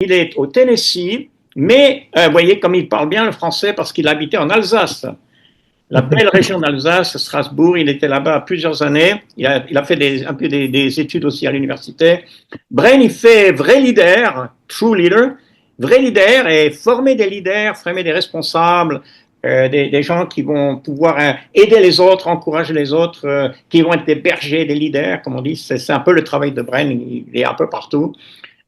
Il est au Tennessee, mais vous voyez comme il parle bien le français parce qu'il habitait en Alsace. La belle région d'Alsace, Strasbourg, il était là-bas plusieurs années. Il a fait un peu des études aussi à l'université. Brain, il fait vrai leader, true leader, vrai leader et former des leaders, former des responsables, des gens qui vont pouvoir aider les autres, encourager les autres, qui vont être des bergers, des leaders, comme on dit. C'est un peu le travail de Brain, il est un peu partout.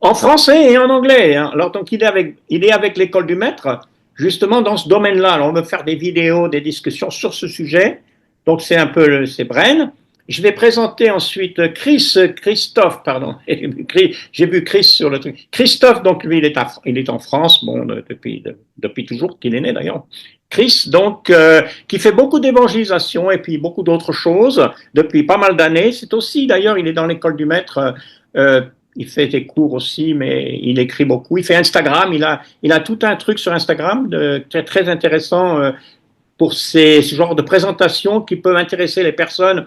En français et en anglais. Hein. Alors, donc, il est avec l'école du maître, justement dans ce domaine-là. Alors, on veut faire des vidéos, des discussions sur ce sujet. Donc, c'est un peu, c'est Bren. Je vais présenter ensuite Christophe, pardon. J'ai vu Chris sur le truc. Christophe, donc, lui, il est en France, bon, depuis toujours qu'il est né d'ailleurs. Chris, donc, qui fait beaucoup d'évangélisation et puis beaucoup d'autres choses depuis pas mal d'années. C'est aussi, d'ailleurs, il est dans l'école du maître. Il fait des cours aussi, mais il écrit beaucoup. Il fait Instagram. Il a tout un truc sur Instagram très, très intéressant pour ce genre de présentation qui peuvent intéresser les personnes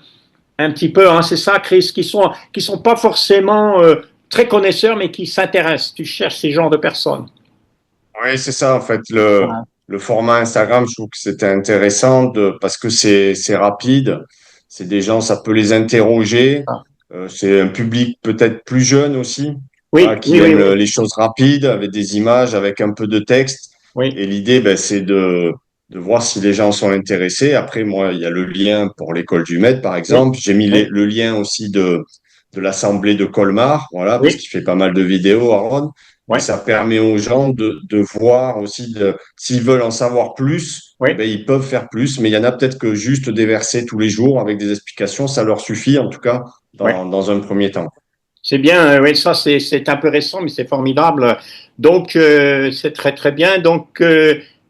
un petit peu. Hein, c'est ça, Chris, qui sont pas forcément très connaisseurs, mais qui s'intéressent. Tu cherches ces genres de personnes. Oui, c'est ça, en fait. Voilà. Le format Instagram, je trouve que c'était intéressant parce que c'est rapide. C'est des gens, ça peut les interroger. C'est un public peut-être plus jeune aussi, voilà, Oui, qui oui, oui, aime oui, les choses rapides, avec des images, avec un peu de texte. oui, Et l'idée, ben, c'est de voir si les gens sont intéressés. Après, moi, il y a le lien pour l'école du maître, par oui, exemple. J'ai mis oui, le lien aussi de l'Assemblée de Colmar, voilà, parce oui, qu'il fait pas mal de vidéos, Aaron. Et oui, ça permet aux gens de voir aussi, s'ils veulent en savoir plus, eh oui. ben, ils peuvent faire plus. Mais il y en a peut-être que juste des versets tous les jours avec des explications, ça leur suffit, en tout cas, Oui. dans un premier temps. C'est bien, oui, ça c'est un peu récent, mais c'est formidable. Donc c'est très très bien. Donc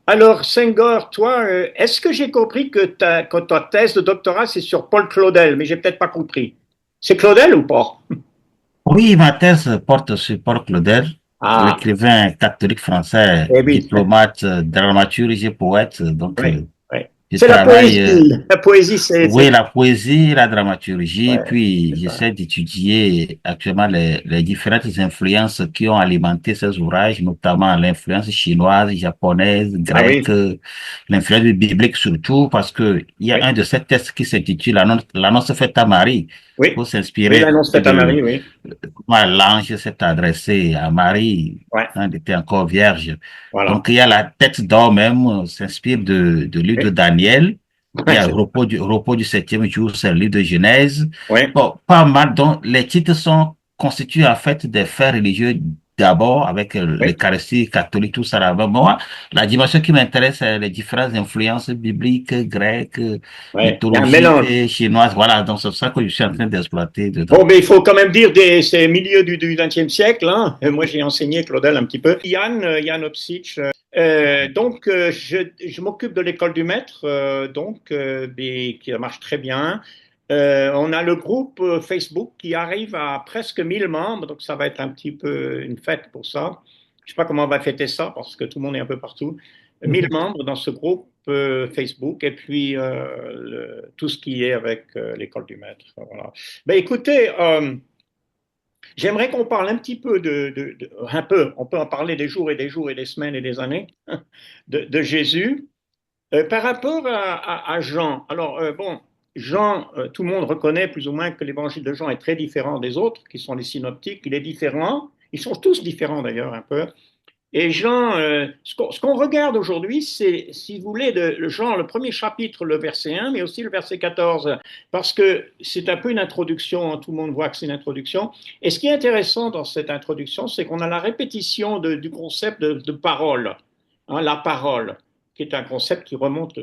alors Senghor, toi, est-ce que j'ai compris que ta thèse de doctorat c'est sur Paul Claudel, mais j'ai peut-être pas compris. C'est Claudel ou pas? Oui, ma thèse porte sur Paul Claudel, Ah, l'écrivain catholique français, eh oui, diplomate, dramaturge et poète. oui, oui. Je C'est la travaille, poésie. La poésie, oui, la poésie, la dramaturgie, ouais, puis c'est ça. j'essaie d'étudier actuellement les différentes influences qui ont alimenté ces ouvrages, notamment l'influence chinoise, japonaise, Ah oui, grecque, l'influence biblique surtout, parce que il y a oui, un de ces textes qui s'intitule L'annonce faite à Marie, oui, pour oui, s'inspirer l'annonce faite à de Marie, oui, comment l'ange s'est adressé à Marie ouais, quand elle était encore vierge. voilà. Donc, il y a la tête d'or même, s'inspire de livre de Oui, Daniel. Il y ouais, a repos du septième jour, c'est le livre de Genèse. ouais, Bon, pas mal. Donc, les titres sont constitués en fait des faits religieux d'abord avec oui, l'Eucharistie catholique, tout ça. Là. Moi, la dimension qui m'intéresse, c'est les différentes influences bibliques, grecques, ouais. Il y a un mythologiques, mélange. et chinoises. Voilà, donc c'est ça que je suis en train d'exploiter dedans. Bon, mais il faut quand même dire c'est milieu du XXe siècle. Hein. Moi, j'ai enseigné Claudel un petit peu. Yann Opsich. Je m'occupe de l'école du maître, qui marche très bien. On a le groupe Facebook qui arrive à presque 1000 membres, donc ça va être un petit peu une fête pour ça. Je sais pas comment on va fêter ça parce que tout le monde est un peu partout. 1000 membres dans ce groupe Facebook et puis tout ce qui est avec l'école du maître. Voilà. Ben, écoutez, j'aimerais qu'on parle un petit peu un peu, on peut en parler des jours et des jours et des semaines et des années, de Jésus. Par rapport à Jean, alors bon, Jean, tout le monde reconnaît plus ou moins que l'évangile de Jean est très différent des autres, qui sont les synoptiques. Il est différent, ils sont tous différents d'ailleurs un peu. Et Jean, ce qu'on regarde aujourd'hui, c'est, si vous voulez, de Jean, le premier chapitre, le verset 1, mais aussi le verset 14, parce que c'est un peu une introduction, hein, tout le monde voit que c'est une introduction. Et ce qui est intéressant dans cette introduction, c'est qu'on a la répétition du concept de parole, hein, la parole, qui est un concept qui remonte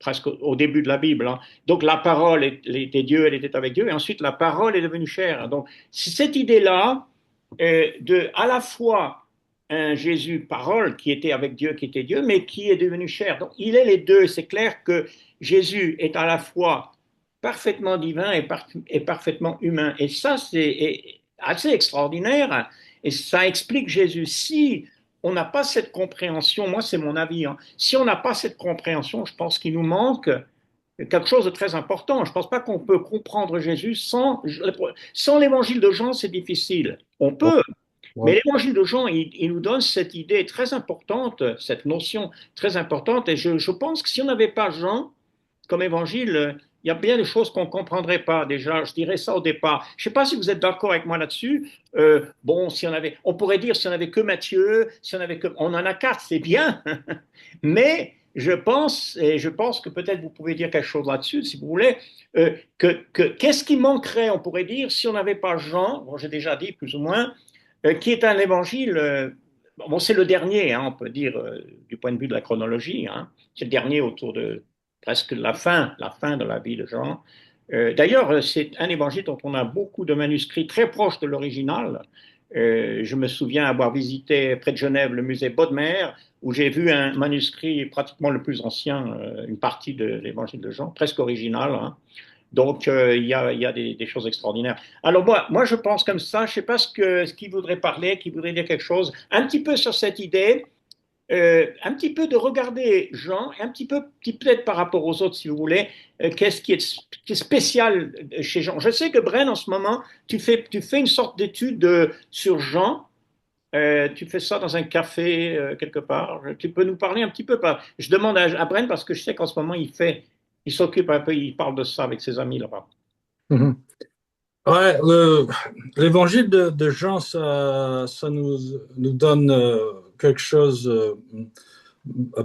presque au début de la Bible. Hein. Donc la parole était Dieu, elle était avec Dieu, et ensuite la parole est devenue chair. Donc c'est cette idée-là de à la fois un Jésus parole qui était avec Dieu, qui était Dieu, mais qui est devenu chair. Donc il est les deux. C'est clair que Jésus est à la fois parfaitement divin et parfaitement humain. Et ça, c'est assez extraordinaire. Et ça explique Jésus. Si on n'a pas cette compréhension, moi c'est mon avis, hein, si on n'a pas cette compréhension, je pense qu'il nous manque quelque chose de très important. Je ne pense pas qu'on peut comprendre Jésus sans l'évangile de Jean, c'est difficile. On peut, Mais Ouais. l'évangile de Jean, il nous donne cette idée très importante, cette notion très importante. Et je pense que si on n'avait pas Jean comme évangile, il y a bien des choses qu'on ne comprendrait pas déjà. Je dirais ça au départ. Je ne sais pas si vous êtes d'accord avec moi là-dessus. Bon, si on avait, on pourrait dire si on avait que Matthieu, si on avait que, on en a quatre, c'est bien. Mais je pense que peut-être vous pouvez dire quelque chose là-dessus, si vous voulez, qu'est-ce qui manquerait, on pourrait dire, si on n'avait pas Jean, bon, j'ai déjà dit plus ou moins, qui est un évangile, bon, c'est le dernier, hein, on peut dire, du point de vue de la chronologie, hein, c'est le dernier autour de presque la fin de la vie de Jean. D'ailleurs, c'est un évangile dont on a beaucoup de manuscrits très proches de l'original. Je me souviens avoir visité près de Genève le musée Bodmer, où j'ai vu un manuscrit pratiquement le plus ancien, une partie de l'évangile de Jean, presque original, hein. Donc, il y a des choses extraordinaires. Alors, moi, je pense comme ça. Je ne sais pas ce qu'il voudrait parler, qui voudrait dire quelque chose. Un petit peu sur cette idée, un petit peu de regarder Jean, un petit peu, peut-être par rapport aux autres, si vous voulez, qu'est-ce qui est spécial chez Jean. Je sais que Bren, en ce moment, tu fais une sorte d'étude sur Jean. Tu fais ça dans un café quelque part. Tu peux nous parler un petit peu. Je demande à Bren parce que je sais qu'en ce moment, il s'occupe un peu, il parle de ça avec ses amis là-bas. Mhm. Ouais, l'évangile de Jean, ça nous donne quelque chose,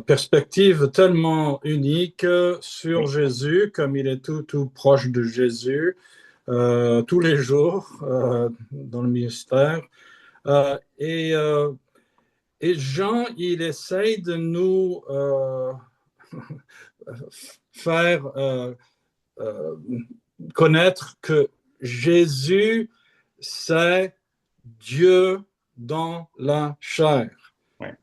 perspective tellement unique sur Oui, Jésus, comme il est tout proche de Jésus tous les jours dans le ministère. Et Jean, il essaye de nous faire euh, connaître que Jésus, c'est Dieu dans la chair. ouais,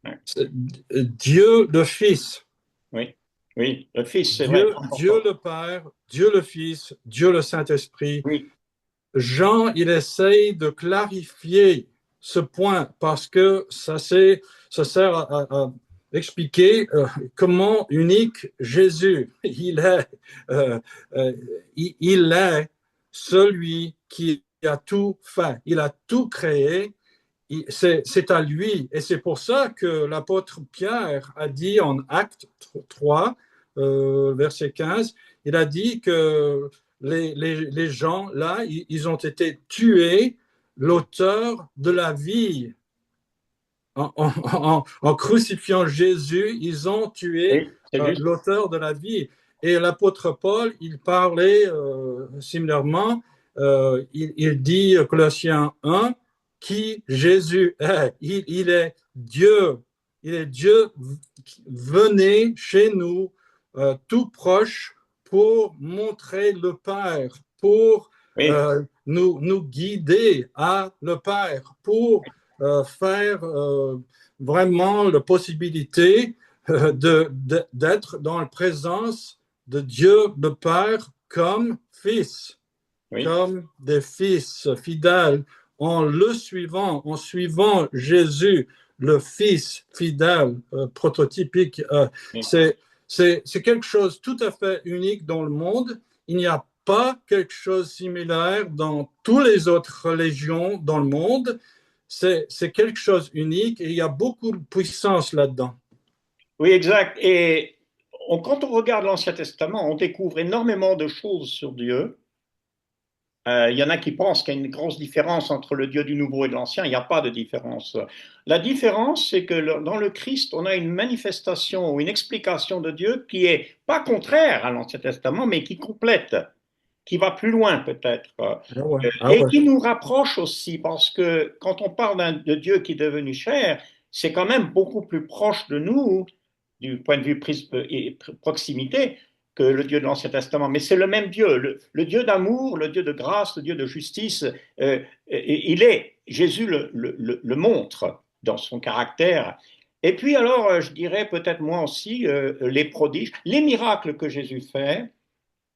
ouais. C'est Dieu le Fils. Oui, oui, le Fils, c'est vrai, Dieu, c'est Dieu important. le Père, Dieu le Fils, Dieu le Saint-Esprit. Oui, Jean, il essaye de clarifier ce point parce que ça sert à expliquer comment unique Jésus il est. Euh, euh, il est celui qui a tout fait. Il a tout créé. C'est à lui. Et c'est pour ça que l'apôtre Pierre a dit en Acte 3, verset 15, il a dit que les gens, là, ils ont été tués, l'auteur de la vie. En crucifiant Jésus, ils ont tué oui, c'est juste. l'auteur de la vie. Et l'apôtre Paul, il parlait similairement, il dit, Colossiens 1, qui Jésus est. Il est Dieu. Il est Dieu. Venez chez nous, tout proche, pour montrer le Père, pour Oui, nous guider à le Père, pour faire vraiment la possibilité d'être dans la présence de Dieu le Père comme fils, oui, comme des fils fidèles, en suivant Jésus, le fils fidèle, prototypique. oui. C'est quelque chose tout à fait unique dans le monde. Il n'y a pas quelque chose de similaire dans toutes les autres religions dans le monde. C'est quelque chose d'unique et il y a beaucoup de puissance là-dedans. Oui, exact. Et quand on regarde l'Ancien Testament, on découvre énormément de choses sur Dieu. Il y en a qui pensent qu'il y a une grosse différence entre le Dieu du Nouveau et de l'Ancien. Il n'y a pas de différence. La différence, c'est que dans le Christ, on a une manifestation ou une explication de Dieu qui est pas contraire à l'Ancien Testament, mais qui complète, qui va plus loin peut-être, Ah ouais, ah et ouais. qui nous rapproche aussi, parce que quand on parle de Dieu qui est devenu chair, c'est quand même beaucoup plus proche de nous, du point de vue proximité, que le Dieu de l'Ancien Testament. Mais c'est le même Dieu, le Dieu d'amour, le Dieu de grâce, le Dieu de justice. Jésus le montre dans son caractère. Et puis alors, je dirais peut-être moi aussi, les prodiges, les miracles que Jésus fait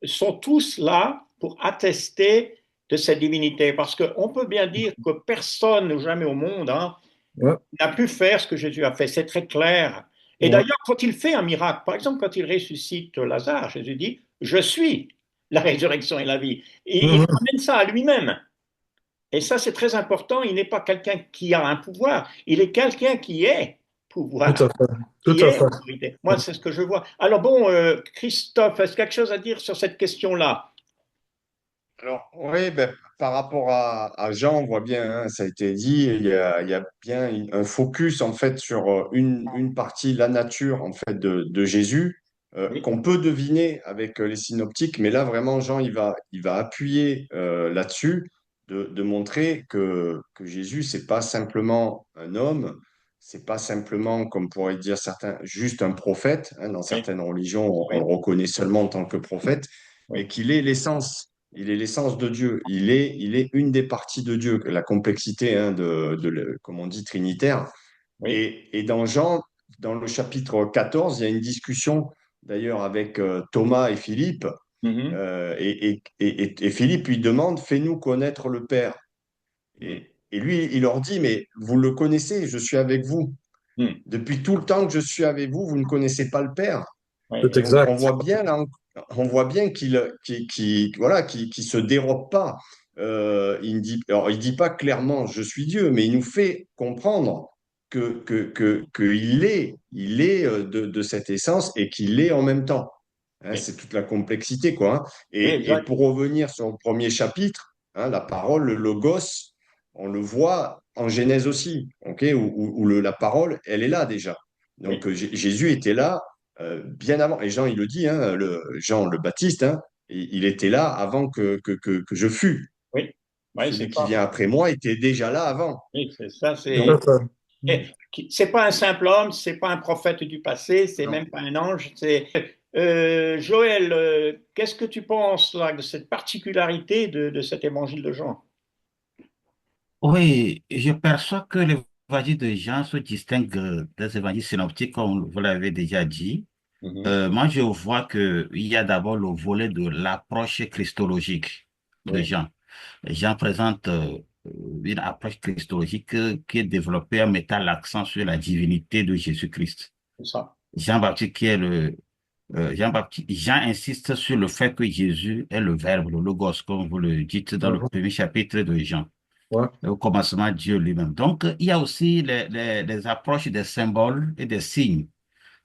sont tous là pour attester de cette divinité. Parce qu'on peut bien dire que personne, jamais au monde, hein, Ouais, n'a pu faire ce que Jésus a fait. C'est très clair. Et ouais. d'ailleurs, quand il fait un miracle, par exemple, quand il ressuscite Lazare, Jésus dit, je suis la résurrection et la vie. Et il Mhm. ramène ça à lui-même. Et ça, c'est très important. Il n'est pas quelqu'un qui a un pouvoir. Il est quelqu'un qui est pouvoir, Tout à fait. qui Tout à est fait. autorité. Moi, c'est ce que je vois. Alors bon, Christophe, est-ce quelque chose à dire sur cette question-là? Alors, oui, ben, par rapport à Jean, on voit bien, hein, ça a été dit, il y a bien un focus en fait sur une partie, la nature en fait de Jésus, Oui, qu'on peut deviner avec les synoptiques, mais là vraiment Jean il va appuyer là-dessus, de montrer que Jésus, c'est pas simplement un homme, c'est pas simplement, comme pourraient dire certains, juste un prophète, hein, dans oui, certaines religions, on oui, le reconnaît seulement en tant que prophète, mais oui, qu'il est l'essence. Il est l'essence de Dieu. Il est une des parties de Dieu, la complexité, hein, comme on dit, trinitaire. oui. Et dans Jean, dans le chapitre 14, il y a une discussion d'ailleurs avec Thomas et Philippe. Mhm, Et Philippe lui demande, fais-nous connaître le Père. mhm, Et lui, il leur dit, mais vous le connaissez, je suis avec vous. mhm. Depuis tout le temps que je suis avec vous, vous ne connaissez pas le Père. Oui, C'est oui, Donc, exact. on voit bien voilà, qu'il se dérobe pas. Il dit pas clairement je suis Dieu, mais il nous fait comprendre il est de cette essence et qu'il est en même temps. Hein, oui, c'est toute la complexité, quoi. Hein. oui, Et exact. pour revenir sur le premier chapitre, hein, la parole, le logos, on le voit en Genèse aussi, ok, la parole, elle est là déjà. Oui, Donc Jésus était là bien avant. Et Jean, il le dit, hein, Jean le Baptiste, hein, il était là avant que je fus. oui, oui, c'est Celui qui ça. vient après moi était déjà là avant. Oui, c'est ça. Tout à Donc, fait. C'est pas un simple homme, c'est pas un prophète du passé, c'est non. même pas un ange. C'est Joël. Qu'est-ce que tu penses là de cette particularité de cet évangile de Jean? Oui, je perçois que l'évangile de Jean se distingue des évangiles synoptiques, comme vous l'avez déjà dit. Mhm. Moi, je vois qu'il y a d'abord le volet de l'approche christologique de Oui, Jean. Jean présente une approche christologique qui est développée en mettant l'accent sur la divinité de Jésus-Christ. c'est ça. Jean-Baptiste, qui est Jean insiste sur le fait que Jésus est le Verbe, le Logos, comme vous le dites dans le Mhm. premier chapitre de Jean. Ouais. Au commencement, Dieu lui-même. Donc, il y a aussi les approches des symboles et des signes.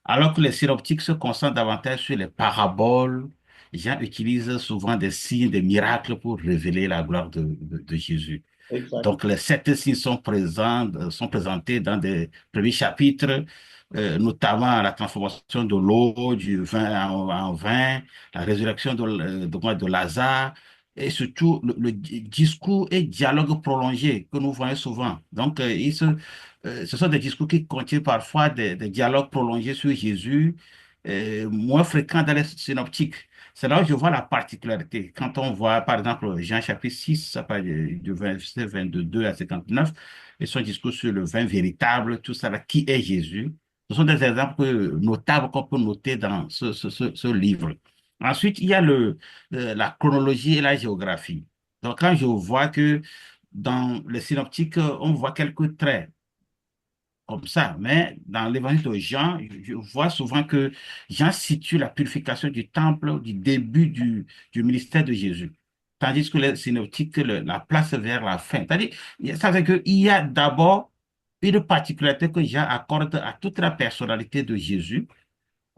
Alors que les synoptiques se concentrent davantage sur les paraboles, Jean utilise souvent des signes, des miracles pour révéler la gloire de Jésus. Exact. Donc, les sept signes sont présentés dans des premiers chapitres, notamment la transformation de l'eau, du vin en vin, la résurrection de Lazare, et surtout le discours et dialogue prolongé que nous voyons souvent. Donc, ce sont des discours qui contiennent parfois des dialogues prolongés sur Jésus, moins fréquents dans les synoptiques. C'est là où je vois la particularité. Quand on voit, par exemple, Jean chapitre 6, ça parle du verset 22 à 59, et son discours sur le vin véritable, tout ça là, qui est Jésus. Ce sont des exemples notables qu'on peut noter dans ce livre. Ensuite, il y a la chronologie et la géographie. Donc, quand je vois que dans les synoptiques, on voit quelques traits comme ça. Mais dans l'évangile de Jean, je vois souvent que Jean situe la purification du temple du début du ministère de Jésus. Tandis que les synoptiques la place vers la fin. C'est-à-dire, ça veut dire qu'il y a d'abord une particularité que Jean accorde à toute la personnalité de Jésus,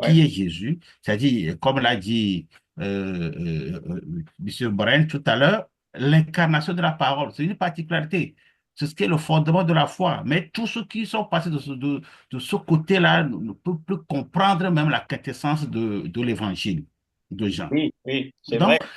qui Ouais. est Jésus. C'est-à-dire, comme l'a dit M. Bren tout à l'heure, l'incarnation de la parole, c'est une particularité. C'est ce qui est le fondement de la foi. Mais tous ceux qui sont passés de ce côté-là ne peuvent plus comprendre même la quintessence de l'évangile de Jean. Oui, oui, c'est vrai. Donc,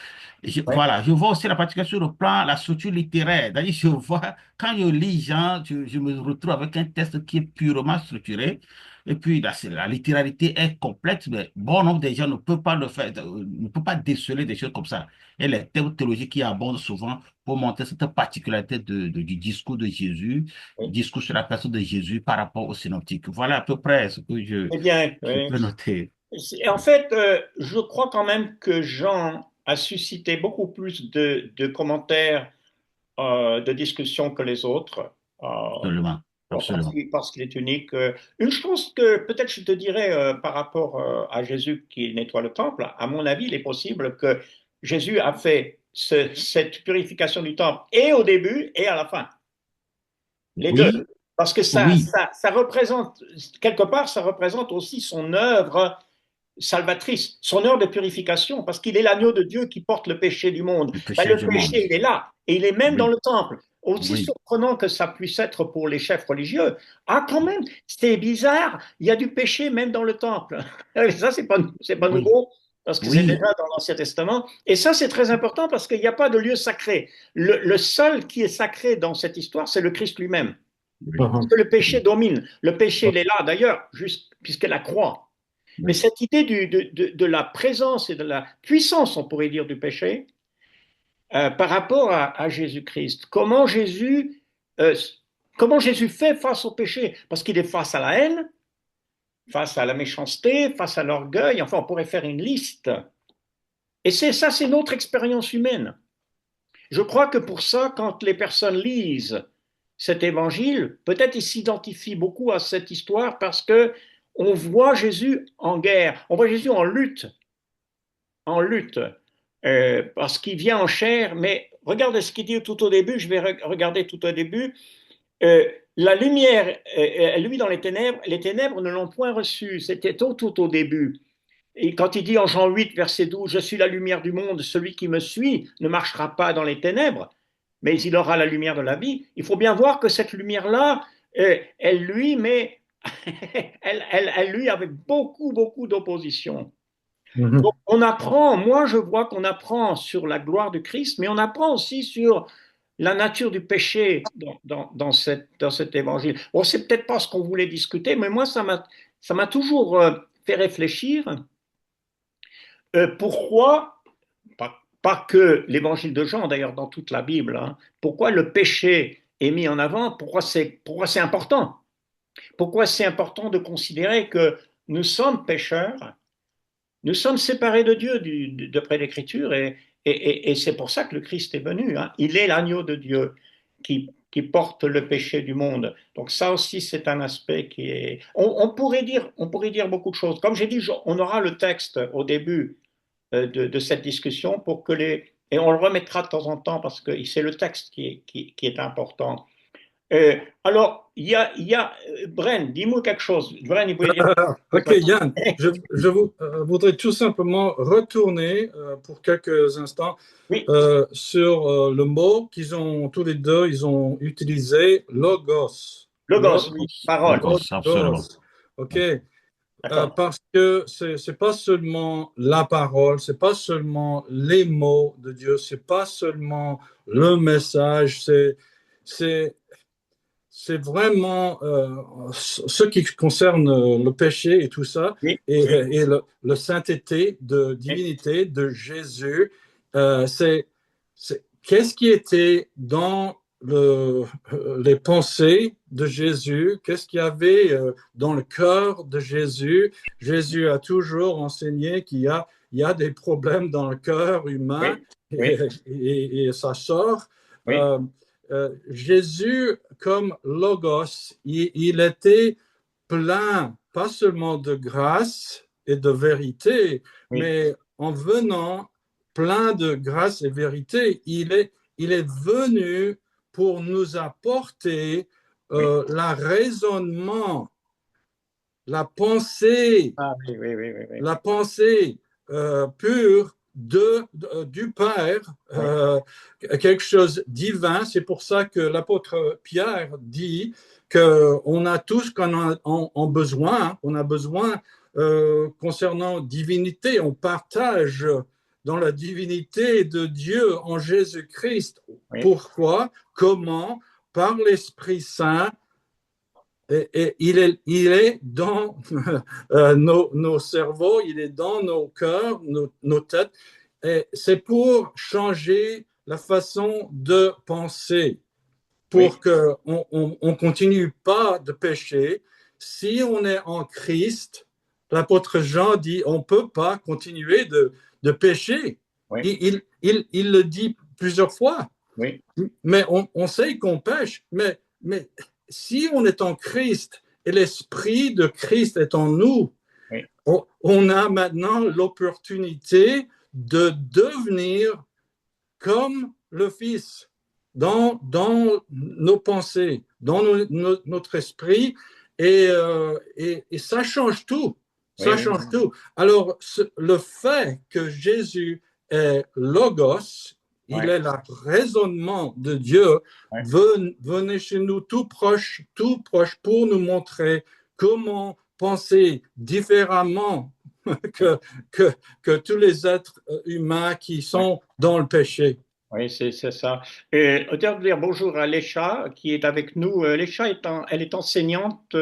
Ouais. voilà, je vois aussi la particularité sur le plan, la structure littéraire. D'ailleurs, je vois, quand je lis Jean, je me retrouve avec un texte qui est purement structuré. Et puis, la littéralité est complète, mais bon nombre de gens ne peuvent pas le faire, ne peut pas déceler des choses comme ça. Et les thèmes théologiques qui abondent souvent pour montrer cette particularité du discours de Jésus, Oui. discours sur la personne de Jésus par rapport aux synoptiques. Voilà à peu près ce que Eh bien, je oui. peux noter. En fait, je crois quand même que Jean a suscité beaucoup plus de commentaires, de discussions que les autres. Absolument, absolument. Parce qu'il est unique. Une chose que peut-être je te dirais par rapport à Jésus qui nettoie le temple, à mon avis, il est possible que Jésus a fait cette purification du temple, et au début et à la fin. Les Oui, deux. Parce que oui, ça représente, quelque part, ça représente aussi son œuvre salvatrice, son œuvre de purification, parce qu'il est l'agneau de Dieu qui porte le péché du monde. le Ben, péché le du monde. péché, il est là, et il est même dans Oui, le temple. Aussi oui, surprenant que ça puisse être pour les chefs religieux, ah quand même, c'est bizarre, il y a du péché même dans le temple. Ça, c'est pas oui, nouveau, parce que c'est oui, déjà dans l'Ancien Testament. Et ça, c'est très important parce qu'il n'y a pas de lieu sacré. Le seul qui est sacré dans cette histoire, c'est le Christ lui-même. oui, Parce que le péché domine. Le péché, il est là d'ailleurs, puisque la croix. Mais oui. cette idée de la présence et de la puissance, on pourrait dire, du péché, par rapport à Jésus-Christ. Euh, comment Jésus fait face au péché? Parce qu'il est face à la haine, face à la méchanceté, face à l'orgueil. Enfin, on pourrait faire une liste. Et c'est notre expérience humaine. Je crois que pour ça, quand les personnes lisent cet évangile, peut-être ils s'identifient beaucoup à cette histoire parce que on voit Jésus en guerre, on voit Jésus en lutte, parce qu'il vient en chair. Mais regarde ce qu'il dit tout au début. Je vais regarder tout au début. Euh, la lumière, lui dans les ténèbres ne l'ont point reçu. C'était tout au début. Et quand il dit en Jean 8, verset 12, je suis la lumière du monde, celui qui me suit ne marchera pas dans les ténèbres, mais il aura la lumière de la vie. Il faut bien voir que cette lumière-là, elle lui met, elle lui avec beaucoup, beaucoup d'opposition. Donc, on apprend, moi je vois qu'on apprend sur la gloire du Christ, mais on apprend aussi sur la nature du péché dans cet évangile. Bon, c'est peut-être pas ce qu'on voulait discuter, mais moi ça m'a toujours fait réfléchir. Pourquoi, pas que l'évangile de Jean, d'ailleurs dans toute la Bible, hein, pourquoi le péché est mis en avant, pourquoi c'est important? Pourquoi c'est important de considérer que nous sommes pécheurs, nous sommes séparés de Dieu d'après l'Écriture, et c'est pour ça que le Christ est venu. Hein. Il est l'agneau de Dieu qui porte le péché du monde. Donc ça aussi, c'est un aspect qui est... on pourrait dire beaucoup de choses. Comme j'ai dit, on aura le texte au début de cette discussion pour que les... Et on le remettra de temps en temps parce que c'est le texte qui est important. Alors, il y a Bren, dis-moi quelque chose. Bren, il voulait dire... Ok, Yann, voudrais tout simplement retourner pour quelques instants Oui, sur le mot qu'ils ont tous les deux, ils ont utilisé logos. Logos, oui, parole. Logos, absolument. Logos. Ok, D'accord. parce que c'est pas seulement la parole, c'est pas seulement les mots de Dieu, c'est pas seulement le message, c'est c'est vraiment ce qui concerne le péché et tout ça, Oui, et le sainteté de oui, divinité de Jésus. Qu'est-ce qui était dans les pensées de Jésus? Qu'est-ce qu'il y avait dans le cœur de Jésus? Jésus a toujours enseigné il y a des problèmes dans le cœur humain oui, oui, et ça sort. oui, Euh, Jésus, comme Logos, il était plein, pas seulement de grâce et de vérité, oui, mais en venant plein de grâce et vérité, il est venu pour nous apporter oui. la raisonnement, la pensée, Ah, oui, oui, oui, oui, oui. la pensée pure du Père, Oui, quelque chose divin. C'est pour ça que l'apôtre Pierre dit qu'on a tout ce qu'on a en besoin. On a besoin concernant divinité. On partage dans la divinité de Dieu en Jésus-Christ. oui, Pourquoi? Comment? Par l'Esprit Saint. Et il est dans nos cerveaux, il est dans nos cœurs, nos têtes. Et c'est pour changer la façon de penser, oui, pour qu'on ne continue pas de pécher. Si on est en Christ, l'apôtre Jean dit on ne peut pas continuer de pécher. oui, Il le dit plusieurs fois. oui, Mais on sait qu'on pêche, mais si on est en Christ et l'Esprit de Christ est en nous, oui, on a maintenant l'opportunité de devenir comme le Fils dans nos pensées, dans notre esprit, et ça change tout. Ça Oui, change tout. Alors, le fait que Jésus est Logos, il ouais, est le raisonnement de Dieu, ouais. venez chez nous tout proche pour nous montrer comment penser différemment que, que tous les êtres humains qui Ouais. sont dans le péché. Oui, c'est ça. Et je dois dire bonjour à Lécha qui est avec nous. Lécha elle est enseignante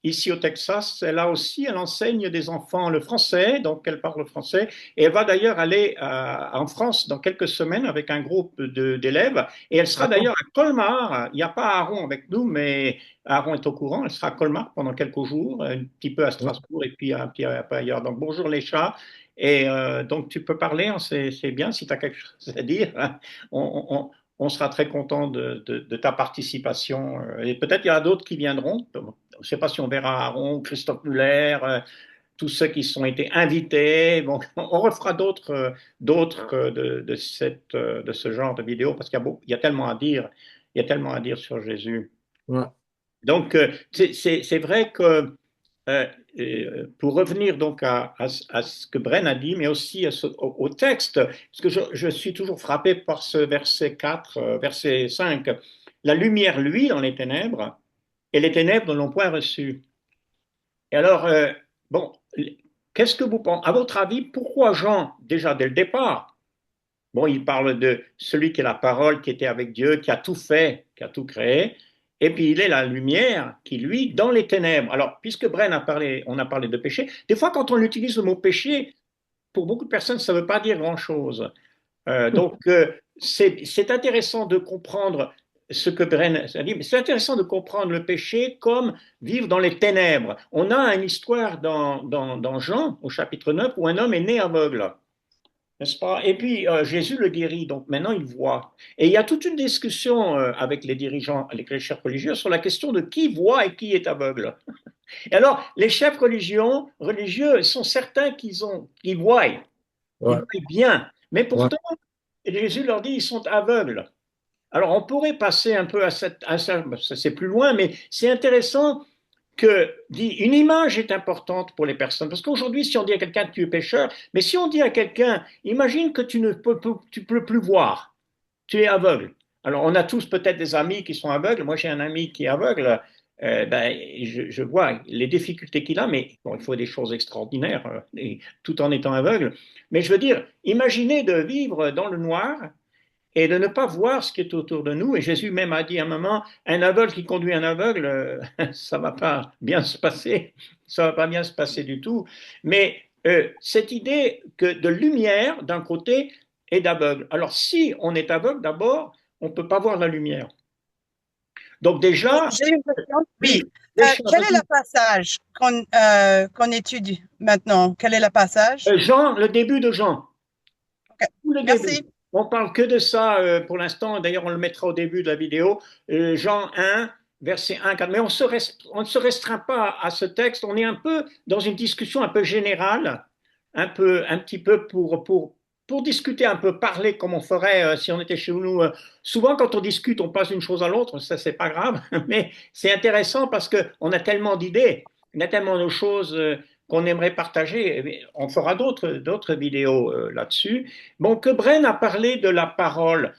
ici au Texas. Elle enseigne des enfants le français, donc elle parle le français. Et elle va d'ailleurs aller en France dans quelques semaines avec un groupe d'élèves. Et elle sera d'ailleurs à Colmar. Il n'y a pas Aaron avec nous, mais Aaron est au courant. Elle sera à Colmar pendant quelques jours, un petit peu à Strasbourg et puis un petit peu ailleurs. Donc bonjour Lécha. Et donc, tu peux parler, hein, c'est bien si tu as quelque chose à dire. Hein. On sera très content de ta participation. Et peut-être il y en a d'autres qui viendront. Je ne sais pas si on verra Aaron, Christophe Muller, tous ceux qui sont été invités. Bon, on refera d'autres de ce genre de vidéos parce qu'il y a tellement à dire. Il y a tellement à dire sur Jésus. Ouais. Donc, c'est vrai que euh, pour revenir donc à ce que Bren a dit, mais aussi au texte, parce que je suis toujours frappé par ce verset 4, verset 5. La lumière, lui, dans les ténèbres, et les ténèbres ne l'ont point reçu. Et alors, bon, qu'est-ce que vous pensez? À votre avis, pourquoi Jean, déjà dès le départ, bon, il parle de celui qui est la parole, qui était avec Dieu, qui a tout fait, qui a tout créé. Et puis il est la lumière qui, lui, dans les ténèbres. Alors, puisque on a parlé de péché, des fois quand on utilise le mot péché, pour beaucoup de personnes, ça ne veut pas dire grand-chose. C'est intéressant de comprendre ce que Bren a dit, mais c'est intéressant de comprendre le péché comme vivre dans les ténèbres. On a une histoire dans Jean, au chapitre 9, où un homme est né aveugle. N'est-ce pas? Et puis Jésus le guérit, donc maintenant il voit. Et il y a toute une discussion avec les dirigeants, les chefs religieux, sur la question de qui voit et qui est aveugle. Et alors, les chefs religieux sont certains qu'ils voient, ils Ouais. voient bien, mais Ouais. pourtant, Jésus leur dit ils sont aveugles. Alors, on pourrait passer un peu à ça, c'est plus loin, mais c'est intéressant une image est importante pour les personnes. Parce qu'aujourd'hui, si on dit à quelqu'un que tu es pécheur, mais si on dit à quelqu'un, imagine que tu peux plus voir, tu es aveugle. Alors, on a tous peut-être des amis qui sont aveugles. Moi, j'ai un ami qui est aveugle. Je vois les difficultés qu'il a, mais bon, il faut des choses extraordinaires, tout en étant aveugle. Mais je veux dire, imaginez de vivre dans le noir et de ne pas voir ce qui est autour de nous. Et Jésus même a dit à un moment, un aveugle qui conduit un aveugle, ça va pas bien se passer, ça va pas bien se passer du tout. Mais cette idée que de lumière d'un côté et d'aveugle. Alors si on est aveugle d'abord, on peut pas voir la lumière. Donc déjà, J'ai une question. oui, Oui. Quel est le passage qu'on étudie maintenant? Quel est le passage? Jean, le début de Jean. Ok. Tout le Merci. début. On parle que de ça pour l'instant. D'ailleurs, on le mettra au début de la vidéo. Jean 1, verset 1, 4. Mais on ne se restreint pas à ce texte. On est un peu dans une discussion un peu générale, un petit peu pour discuter un peu, parler comme on ferait si on était chez nous. Souvent, quand on discute, on passe d'une chose à l'autre. Ça, c'est pas grave. Mais c'est intéressant parce qu'on a tellement d'idées, on a tellement de choses qu'on aimerait partager. On fera d'autres vidéos là-dessus. Bon, que Bren a parlé de la parole.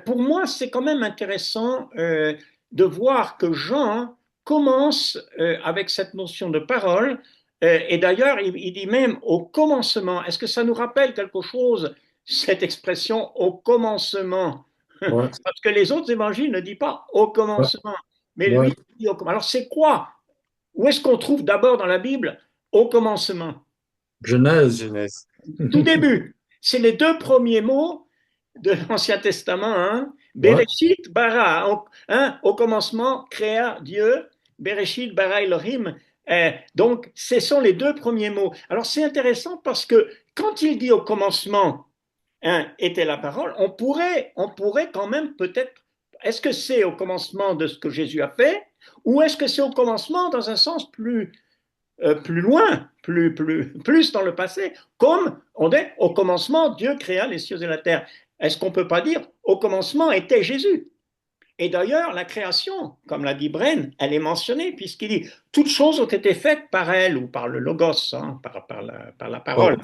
Pour moi, c'est quand même intéressant de voir que Jean commence avec cette notion de parole. Et d'ailleurs, il dit même au commencement. Est-ce que ça nous rappelle quelque chose, cette expression au commencement? Ouais. Parce que les autres évangiles ne disent pas au commencement, mais Ouais. lui il dit au commencement. Alors c'est quoi? Où est-ce qu'on trouve d'abord dans la Bible au commencement? Genèse. Genèse. Tout début. C'est les deux premiers mots de l'Ancien Testament. Hein? Ouais. Bereshit bara. Hein? Au commencement, créa Dieu. Bereshit bara Elohim. Donc, ce sont les deux premiers mots. Alors, c'est intéressant parce que quand il dit au commencement, hein, était la parole, on pourrait quand même peut-être. Est-ce que c'est au commencement de ce que Jésus a fait ou est-ce que c'est au commencement dans un sens plus loin, plus dans le passé, comme on dit au commencement, Dieu créa les cieux et la terre. est-ce qu'on ne peut pas dire au commencement était Jésus? Et d'ailleurs, la création, comme l'a dit Bren, elle est mentionnée, puisqu'il dit toutes choses ont été faites par elle ou par le Logos, hein, par la parole.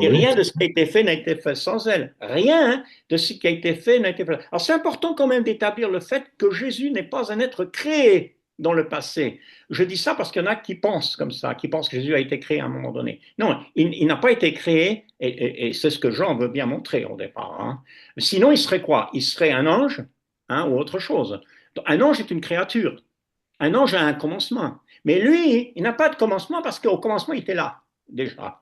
Et Oui. rien de ce qui a été fait n'a été fait sans elle. Rien de ce qui a été fait n'a été fait. Alors c'est important quand même d'établir le fait que Jésus n'est pas un être créé dans le passé. Je dis ça parce qu'il y en a qui pensent comme ça, qui pensent que Jésus a été créé à un moment donné. Non, il n'a pas été créé, et c'est ce que Jean veut bien montrer au départ. Hein. Sinon, il serait quoi? Il serait un ange, hein, ou autre chose. Donc, un ange est une créature. Un ange a un commencement. Mais lui, il n'a pas de commencement parce qu'au commencement, il était là, déjà.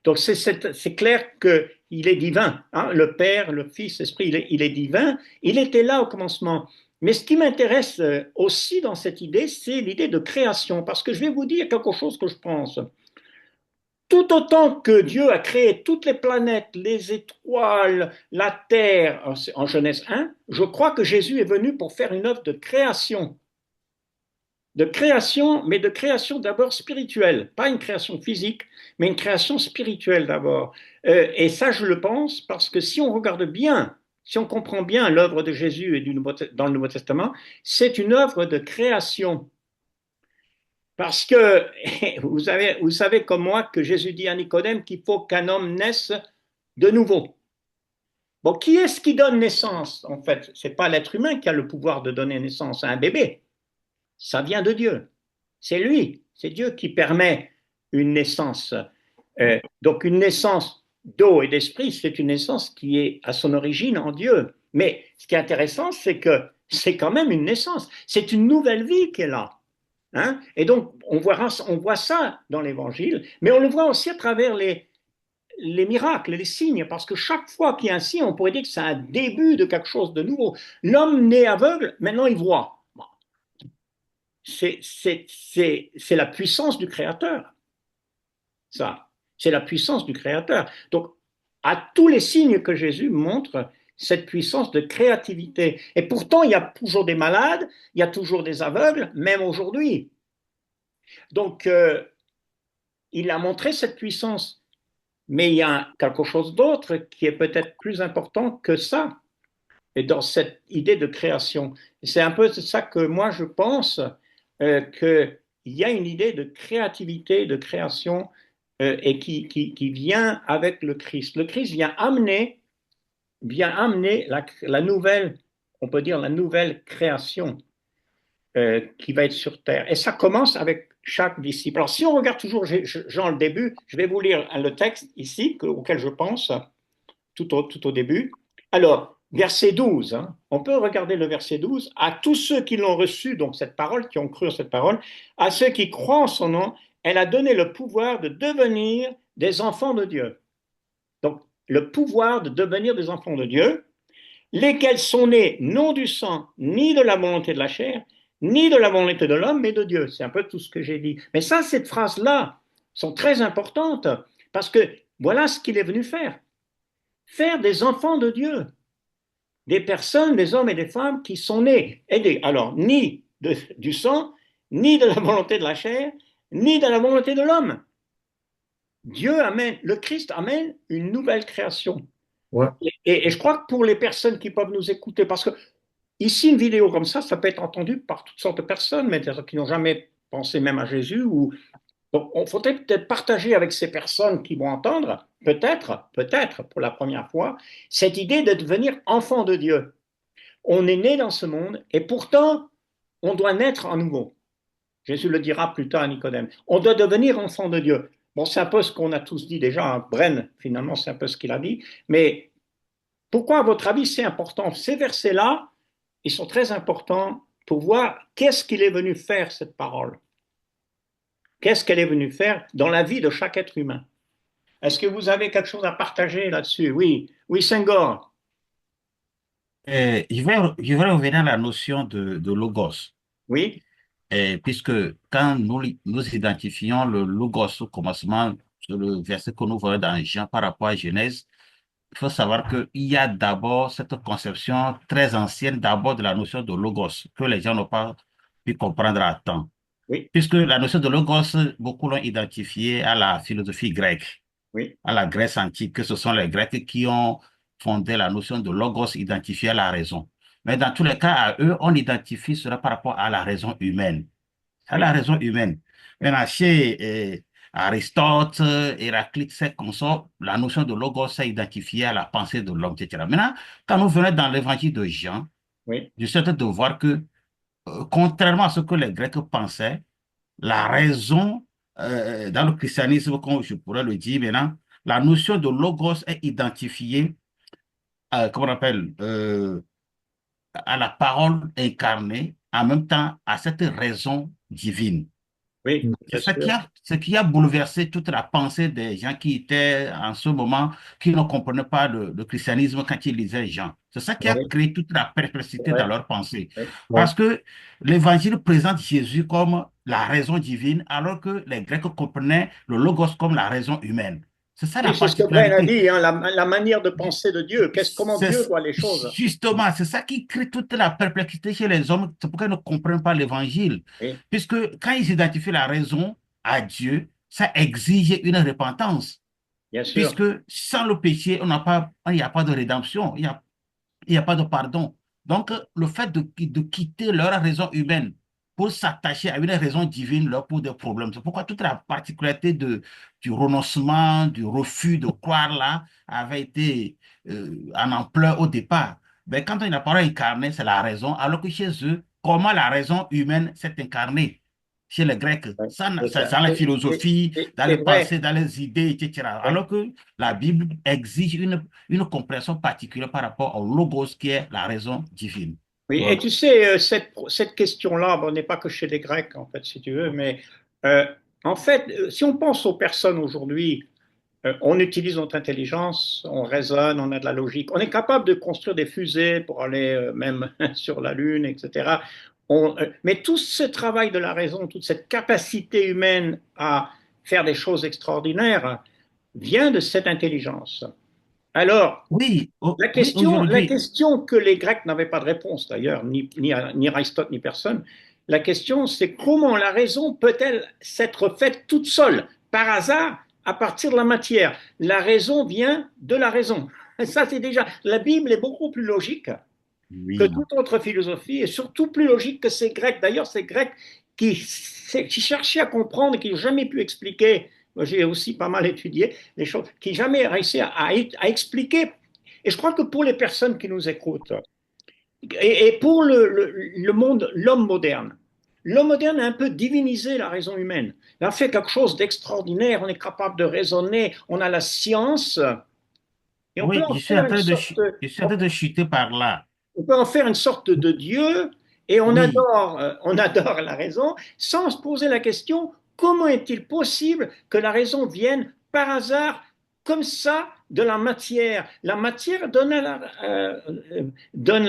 Donc c'est clair qu'il est divin. Hein? Le Père, le Fils, l'Esprit, il est divin. Il était là au commencement. Mais ce qui m'intéresse aussi dans cette idée, c'est l'idée de création. Parce que je vais vous dire quelque chose que je pense. Tout autant que Dieu a créé toutes les planètes, les étoiles, la terre, en Genèse 1, je crois que Jésus est venu pour faire une œuvre de création. De création, mais de création d'abord spirituelle, pas une création physique, mais une création spirituelle d'abord. Et ça, je le pense, parce que si on regarde bien, si on comprend bien l'œuvre de Jésus dans le Nouveau Testament, c'est une œuvre de création. Parce que vous savez comme moi que Jésus dit à Nicodème qu'il faut qu'un homme naisse de nouveau. Bon, qui est-ce qui donne naissance, en fait? Ce n'est pas l'être humain qui a le pouvoir de donner naissance à un bébé. Ça vient de Dieu. C'est lui, c'est Dieu qui permet une naissance. Donc une naissance d'eau et d'esprit, c'est une naissance qui est à son origine en Dieu. Mais ce qui est intéressant, c'est que c'est quand même une naissance. C'est une nouvelle vie qui est là. Hein? Et donc, on voit ça dans l'Évangile, mais on le voit aussi à travers les miracles, les signes, parce que chaque fois qu'il y a un signe, on pourrait dire que c'est un début de quelque chose de nouveau. L'homme né aveugle, maintenant il voit. C'est la puissance du Créateur. Ça, c'est la puissance du Créateur. Donc, à tous les signes que Jésus montre, cette puissance de créativité. Et pourtant, il y a toujours des malades, il y a toujours des aveugles, même aujourd'hui. Donc, il a montré cette puissance. Mais il y a quelque chose d'autre qui est peut-être plus important que ça, et dans cette idée de création. C'est un peu ça que moi je pense, qu'il y a une idée de créativité, de création, et qui vient avec le Christ. Le Christ vient amener la nouvelle, on peut dire la nouvelle création qui va être sur terre. Et ça commence avec chaque disciple. Alors si on regarde toujours Jean le début, je vais vous lire le texte ici auquel je pense tout au début. Alors, verset 12, hein, on peut regarder le verset 12. À tous ceux qui l'ont reçu, donc cette parole, qui ont cru en cette parole, à ceux qui croient en son nom, elle a donné le pouvoir de devenir des enfants de Dieu. Donc, le pouvoir de devenir des enfants de Dieu, lesquels sont nés non du sang, ni de la volonté de la chair, ni de la volonté de l'homme, mais de Dieu. C'est un peu tout ce que j'ai dit. Mais ça, ces phrases-là sont très importantes, parce que voilà ce qu'il est venu faire. Faire des enfants de Dieu. Des personnes, des hommes et des femmes qui sont nés, alors, ni du sang, ni de la volonté de la chair, ni de la volonté de l'homme. Dieu amène, le Christ amène une nouvelle création. Ouais. Et je crois que pour les personnes qui peuvent nous écouter, parce que ici, une vidéo comme ça peut être entendu par toutes sortes de personnes, mais qui n'ont jamais pensé même à Jésus. Donc, il faudrait peut-être partager avec ces personnes qui vont entendre, peut-être pour la première fois, cette idée de devenir enfant de Dieu. On est né dans ce monde et pourtant, on doit naître à nouveau. Jésus le dira plus tard à Nicodème. On doit devenir enfant de Dieu. Bon, c'est un peu ce qu'on a tous dit déjà. Hein. Bren, finalement, c'est un peu ce qu'il a dit. Mais pourquoi, à votre avis, c'est important? Ces versets-là, ils sont très importants pour voir qu'est-ce qu'il est venu faire, cette parole. Qu'est-ce qu'elle est venue faire dans la vie de chaque être humain? Est-ce que vous avez quelque chose à partager là-dessus? Oui, oui, Senghor. Je vais revenir à la notion de logos, Oui, puisque quand nous identifions le logos au commencement, sur le verset que nous voyons dans Jean par rapport à Genèse, il faut savoir qu'il y a d'abord cette conception très ancienne d'abord de la notion de logos, que les gens n'ont pas pu comprendre à temps. oui, Puisque la notion de logos, beaucoup l'ont identifiée à la philosophie grecque, oui, à la Grèce antique, que ce sont les Grecs qui ont fondait la notion de logos identifiée à la raison. Mais dans tous les cas, à eux, on identifie cela par rapport à la raison humaine. À la raison humaine. Maintenant, chez Aristote, Héraclite, ces consorts, la notion de logos est identifiée à la pensée de l'homme, etc. Maintenant, quand nous venons dans l'évangile de Jean, Oui, je suis en train de voir que, contrairement à ce que les Grecs pensaient, la raison, dans le christianisme, comme je pourrais le dire maintenant, la notion de logos est identifiée, comment on appelle, à la parole incarnée, en même temps à cette raison divine. oui, C'est bien ça sûr. ce qui a bouleversé toute la pensée des gens qui étaient en ce moment, qui ne comprenaient pas le christianisme quand ils lisaient Jean. C'est ça qui a Oui, créé toute la perplexité ouais, dans leur pensée. ouais. Ouais. Parce que l'évangile présente Jésus comme la raison divine, alors que les Grecs comprenaient le logos comme la raison humaine. C'est ça la Oui, c'est ce que Brain a particularité. dit, hein, la manière de penser de Dieu. Comment C'est Dieu voit les choses. justement, c'est ça qui crée toute la perplexité chez les hommes. C'est pourquoi ils ne comprennent pas l'évangile. Oui, Puisque quand ils identifient la raison à Dieu, ça exige une repentance. bien sûr. Puisque sans le péché, il n'y a pas de rédemption, il n'y a pas de pardon. Donc, le fait de quitter leur raison humaine pour s'attacher à une raison divine leur pose des problèmes. C'est pourquoi toute la particularité du renoncement, du refus de croire là, avait été en ampleur au départ. Mais quand on a la parole incarnée, c'est la raison, alors que chez eux, comment la raison humaine s'est incarnée? Chez les Grecs, Ouais, ça, c'est ça. dans la philosophie, dans C'est les vrai. pensées, dans les idées, etc. Oui, Alors que la Bible exige une compréhension particulière par rapport au logos qui est la raison divine. oui. Ouais. Et tu sais, cette question-là, bon, n'est pas que chez les Grecs, en fait, si tu veux, mais euh, en fait, si on pense aux personnes aujourd'hui, on utilise notre intelligence, on raisonne, on a de la logique, on est capable de construire des fusées pour aller même sur la Lune, etc. Mais tout ce travail de la raison, toute cette capacité humaine à faire des choses extraordinaires vient de cette intelligence. Alors, Oui, oui, la aujourd'hui, question que les Grecs n'avaient pas de réponse d'ailleurs, ni Aristote ni personne, la question c'est comment la raison peut-elle s'être faite toute seule, par hasard, à partir de la matière. La raison vient de la raison. Ça c'est déjà, la Bible est beaucoup plus logique que oui, toute autre philosophie et surtout plus logique que ces Grecs. D'ailleurs, ces Grecs qui cherchaient à comprendre, qui n'ont jamais pu expliquer, moi j'ai aussi pas mal étudié les choses, qui n'ont jamais réussi à expliquer. Et je crois que pour les personnes qui nous écoutent, et pour le monde, l'homme moderne a un peu divinisé la raison humaine. Il a fait quelque chose d'extraordinaire, on est capable de raisonner, on a la science, et on peut oui, en faire une sorte, je suis en train de chuter par là. on peut en faire une sorte de Dieu et Oui, on adore la raison sans se poser la question comment est-il possible que la raison vienne par hasard comme ça de la matière. La matière donne la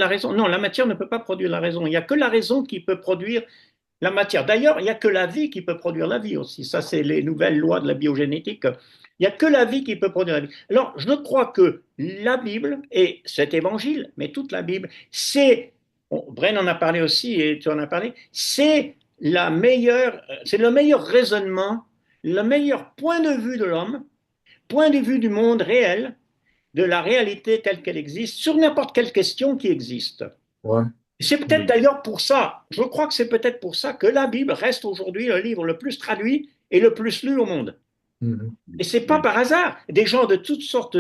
raison. Non, la matière ne peut pas produire la raison. Il n'y a que la raison qui peut produire la matière. D'ailleurs, il n'y a que la vie qui peut produire la vie aussi. Ça, c'est les nouvelles lois de la biogénétique. Il n'y a que la vie qui peut produire la vie. Alors, je crois que la Bible et cet évangile, mais toute la Bible, c'est, bon, Bren en a parlé aussi et tu en as parlé, c'est le meilleur raisonnement, le meilleur point de vue de l'homme, point de vue du monde réel, de la réalité telle qu'elle existe, sur n'importe quelle question qui existe. Ouais. C'est peut-être d'ailleurs pour ça, je crois que c'est peut-être pour ça que la Bible reste aujourd'hui le livre le plus traduit et le plus lu au monde. Mhm. Et c'est pas oui, par hasard. Des gens de toutes sortes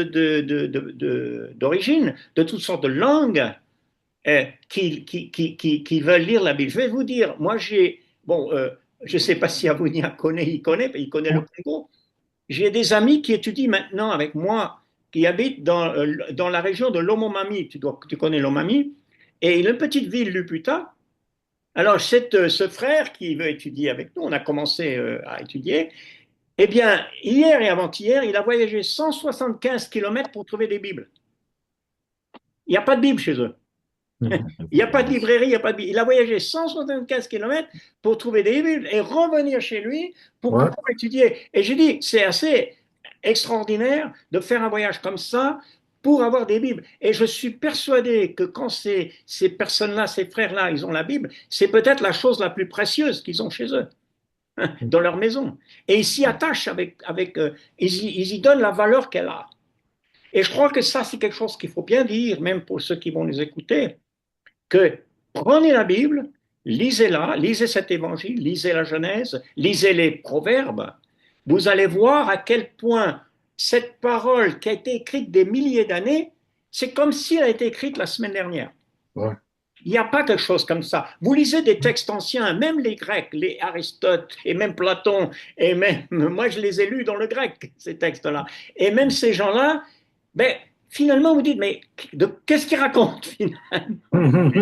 d'origines, de toutes sortes de langues, qui veulent lire la Bible. Je vais vous dire, moi bon, je ne sais pas si Avounia il connaît le Ouais. Congo. J'ai des amis qui étudient maintenant avec moi, qui habitent dans la région de Lomomami. Tu connais Lomami? Et une petite ville, Luputa. Alors, ce frère qui veut étudier avec nous, on a commencé à étudier. Eh bien, hier et avant-hier, il a voyagé 175 kilomètres pour trouver des Bibles. Il n'y a pas de Bible chez eux. Mhm. Il n'y a pas de librairie, il n'y a pas de Bible. Il a voyagé 175 kilomètres pour trouver des Bibles et revenir chez lui pour Ouais. pouvoir étudier. Et j'ai dit, c'est assez extraordinaire de faire un voyage comme ça pour avoir des Bibles. Et je suis persuadé que quand ces personnes-là, ces frères-là, ils ont la Bible, c'est peut-être la chose la plus précieuse qu'ils ont chez eux, dans leur maison. Et ils s'y attachent ils y donnent la valeur qu'elle a. Et je crois que ça, c'est quelque chose qu'il faut bien dire, même pour ceux qui vont nous écouter, que prenez la Bible, lisez-la, lisez cet évangile, lisez la Genèse, lisez les proverbes, vous allez voir à quel point cette parole qui a été écrite des milliers d'années, c'est comme si elle a été écrite la semaine dernière. Ouais. Il n'y a pas quelque chose comme ça. Vous lisez des textes anciens, même les Grecs, les Aristote et même Platon, et même, moi je les ai lus dans le grec, ces textes-là. Et même ces gens-là, ben, finalement vous dites, mais qu'est-ce qu'ils racontent finalement?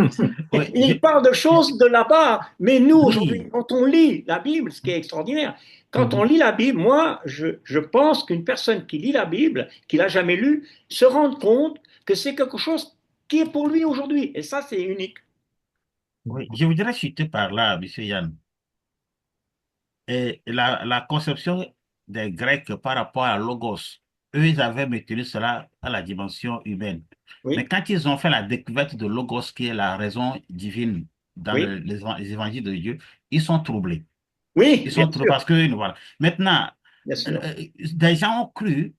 Oui, Ils parlent de choses de là-bas, mais nous aujourd'hui, oui, quand on lit la Bible, ce qui est extraordinaire, quand on lit la Bible, moi je pense qu'une personne qui lit la Bible, qui l'a jamais lue, se rend compte que c'est quelque chose qui est pour lui aujourd'hui. Et ça, c'est unique. oui. Je voudrais chuter par là, monsieur Yann. Et la conception des Grecs par rapport à Logos, eux, ils avaient maintenu cela à la dimension humaine. Mais Oui, quand ils ont fait la découverte de Logos, qui est la raison divine dans oui, les évangiles de Dieu, ils sont troublés. oui, Ils bien sont troublés sûr, parce que, voilà. Maintenant, bien sûr. des gens ont cru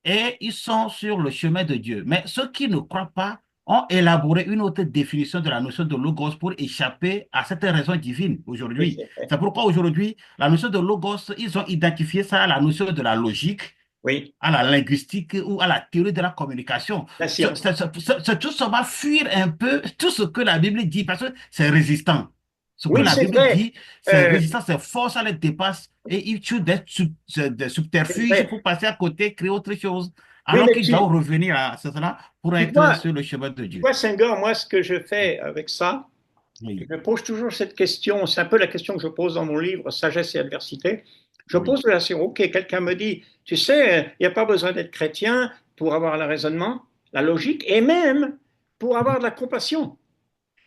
et ils sont sur le chemin de Dieu. Mais ceux qui ne croient pas ont élaboré une autre définition de la notion de logos pour échapper à cette raison divine Oui, aujourd'hui. c'est vrai. C'est pourquoi aujourd'hui, la notion de logos, ils ont identifié ça à la notion de la logique, Oui, à la linguistique ou à la théorie de la communication. la science. C'est tout ça va fuir un peu tout ce que la Bible dit parce que c'est résistant. Ce que Oui, la c'est Bible vrai. dit, c'est Euh, résistant, c'est fort, ça les dépasse et ils tuent des c'est subterfuges vrai. pour passer à côté, créer autre chose, Oui, alors mais qu'ils doivent revenir à cela pour tu être vois, sur le chemin de tu Dieu. vois, Senghor, moi, ce que je fais avec ça, Oui, je pose toujours cette question, c'est un peu la question que je pose dans mon livre, Sagesse et adversité. Je oui, pose la question, ok, quelqu'un me dit, tu sais, il n'y a pas besoin d'être chrétien pour avoir le raisonnement, la logique, et même pour avoir de la compassion.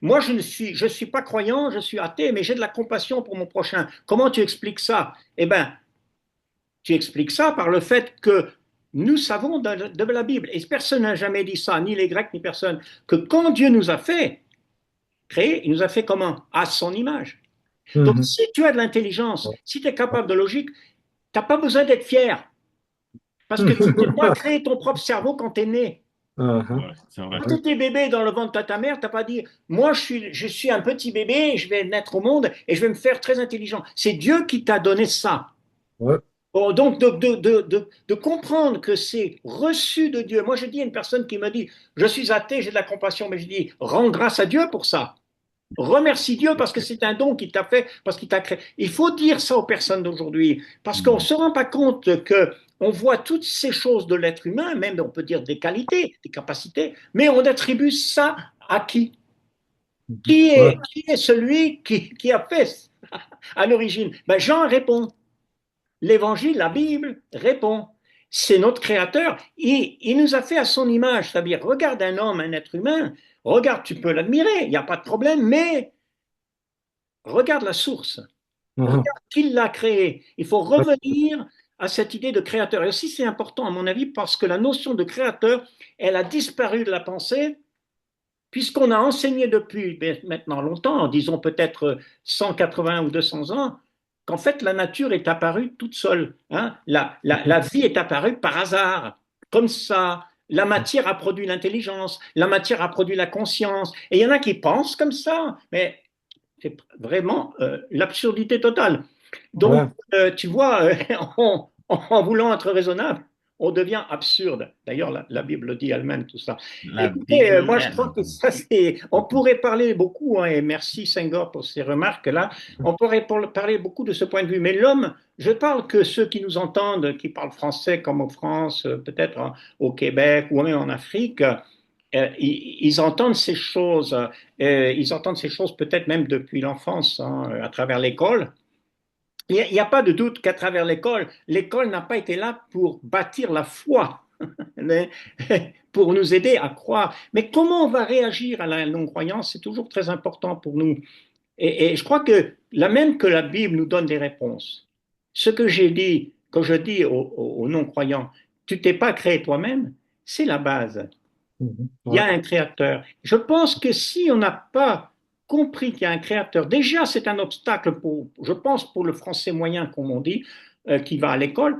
Moi, je suis pas croyant, je suis athée, mais j'ai de la compassion pour mon prochain. Comment tu expliques ça? Eh bien, tu expliques ça par le fait que nous savons de la Bible, et personne n'a jamais dit ça, ni les Grecs, ni personne, que quand Dieu nous a fait créer, il nous a fait comment? À son image. Donc, Mhm. si tu as de l'intelligence, si tu es capable de logique, tu n'as pas besoin d'être fier, parce que tu n'as pas créé ton propre cerveau quand tu es né. Mhm. ouais, c'est vrai. Quand tu étais bébé dans le ventre de ta mère, tu n'as pas dit, moi je suis un petit bébé, je vais naître au monde et je vais me faire très intelligent. C'est Dieu qui t'a donné ça. Ouais. Bon, donc de comprendre que c'est reçu de Dieu. Moi je dis à une personne qui me dit, je suis athée, j'ai de la compassion, mais je dis, rends grâce à Dieu pour ça. Remercie Dieu parce que c'est un don qu'il t'a fait, parce qu'il t'a créé. Il faut dire ça aux personnes d'aujourd'hui, parce qu'on ne Mm. se rend pas compte que on voit toutes ces choses de l'être humain, même on peut dire des qualités, des capacités, mais on attribue ça à qui? Ouais. Qui est celui qui a fait ça à l'origine? Ben Jean répond. L'évangile, la Bible répond. C'est notre créateur. Il nous a fait à son image. C'est-à-dire, regarde un homme, un être humain, regarde, tu peux l'admirer, il n'y a pas de problème, mais regarde la source. Mhm. Regarde qui l'a créé. Il faut revenir à cette idée de créateur. Et aussi, c'est important, à mon avis, parce que la notion de créateur, elle a disparu de la pensée, puisqu'on a enseigné depuis maintenant longtemps, disons peut-être 180 ou 200 ans, qu'en fait, la nature est apparue toute seule. Hein. La vie est apparue par hasard, comme ça. La matière a produit l'intelligence, la matière a produit la conscience. Et il y en a qui pensent comme ça, mais c'est vraiment l'absurdité totale. Donc, Ouais. tu vois, en voulant être raisonnable, on devient absurde. D'ailleurs, la Bible le dit elle-même, tout ça. La Écoutez, Bible moi, je est crois que ça, c'est. On pourrait parler beaucoup, hein, et merci Senghor pour ces remarques-là. On pourrait parler beaucoup de ce point de vue. Mais l'homme, je parle que ceux qui nous entendent, qui parlent français comme en France, peut-être hein, au Québec ou même en Afrique, ils entendent ces choses. Ils entendent ces choses peut-être même depuis l'enfance, hein, à travers l'école. Il n'y a pas de doute qu'à travers l'école, l'école n'a pas été là pour bâtir la foi, mais pour nous aider à croire. Mais comment on va réagir à la non-croyance, c'est toujours très important pour nous. Et je crois que la même que la Bible nous donne des réponses. Ce que j'ai dit, que je dis aux non-croyants, tu t'es pas créé toi-même, c'est la base. Mhm. Il y Ouais. a un créateur. Je pense que si on n'a pas compris qu'il y a un créateur, déjà c'est un obstacle pour, je pense, pour le français moyen, comme on dit, qui va à l'école.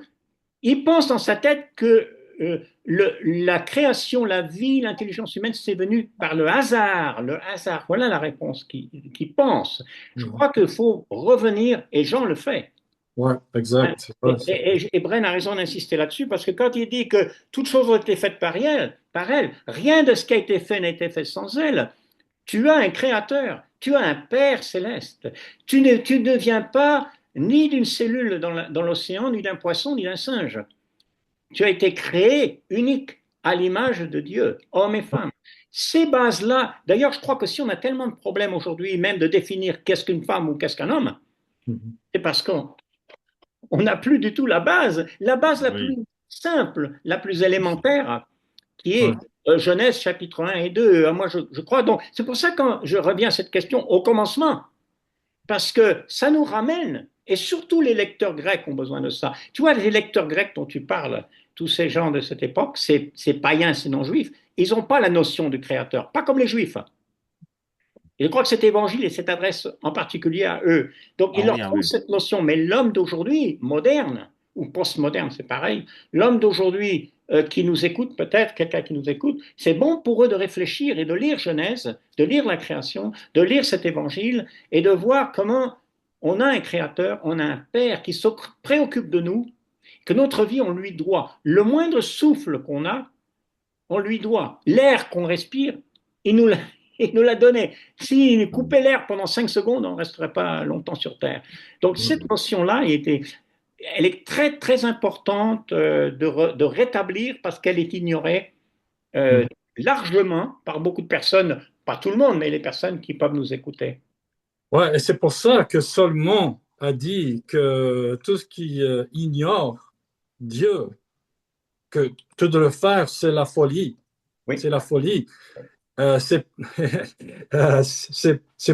Il pense dans sa tête que la création, la vie, l'intelligence humaine, c'est venu par le hasard. Le hasard, voilà la réponse qui pense. Je crois qu'il faut revenir, et Jean le fait. Ouais, exact. Ouais, Et Bren a raison d'insister là-dessus, parce que quand il dit que toutes choses ont été faites par elle, rien de ce qui a été fait n'a été fait sans elle. Tu as un créateur, tu as un Père céleste. Tu ne viens pas ni d'une cellule dans l'océan, ni d'un poisson, ni d'un singe. Tu as été créé unique à l'image de Dieu, homme et femme. Ces bases-là, d'ailleurs, je crois que si on a tellement de problèmes aujourd'hui, même de définir qu'est-ce qu'une femme ou qu'est-ce qu'un homme, c'est parce qu'on n'a plus du tout la base la plus simple, la plus élémentaire, qui est Genèse chapitre 1 et 2. Moi, je crois donc, c'est pour ça que quand je reviens à cette question au commencement, parce que ça nous ramène, et surtout les lecteurs grecs ont besoin de ça. Tu vois, les lecteurs grecs dont tu parles, tous ces gens de cette époque, ces païens, ces non-juifs, ils n'ont pas la notion du créateur, pas comme les juifs. Et je crois que cet évangile s'adresse en particulier à eux. Donc, ils leur font cette notion. Mais l'homme d'aujourd'hui, moderne, ou postmoderne, c'est pareil, l'homme d'aujourd'hui qui nous écoute, peut-être quelqu'un qui nous écoute, c'est bon pour eux de réfléchir et de lire Genèse, de lire la création, de lire cet évangile et de voir comment on a un créateur, on a un Père qui se préoccupe de nous, que notre vie, on lui doit. Le moindre souffle qu'on a, on lui doit. L'air qu'on respire, il nous l'a donné. S'il coupait l'air pendant 5 secondes, on ne resterait pas longtemps sur Terre. Donc cette notion-là, elle est très, très importante de rétablir parce qu'elle est ignorée largement par beaucoup de personnes, pas tout le monde, mais les personnes qui peuvent nous écouter. Ouais, et c'est pour ça que Salomon a dit que tout ce qui ignore Dieu, que tout de le faire, c'est la folie. Oui. C'est la folie. C'est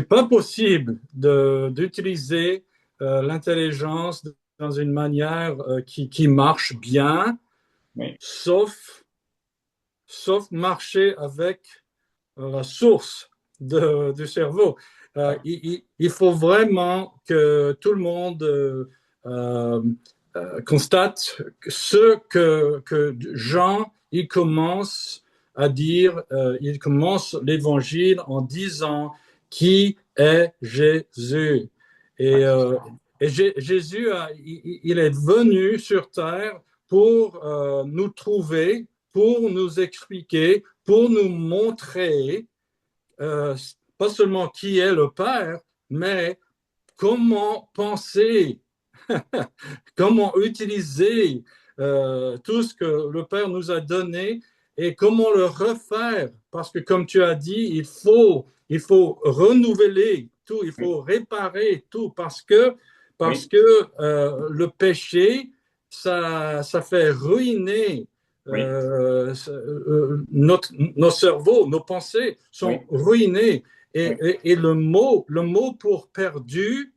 pas possible d'utiliser l'intelligence dans une manière qui marche bien, oui. sauf marcher avec la source du cerveau. Il faut vraiment que tout le monde constate ce que Jean, il commence à dire, il commence l'évangile en disant qui est Jésus. Et Jésus, il est venu sur terre pour nous trouver, pour nous expliquer, pour nous montrer pas seulement qui est le Père, mais comment penser, comment utiliser tout ce que le Père nous a donné et comment le refaire. Parce que comme tu as dit, il faut renouveler tout, il faut réparer tout parce que le péché, ça fait ruiner nos cerveaux, nos pensées sont ruinées. Et le mot pour perdu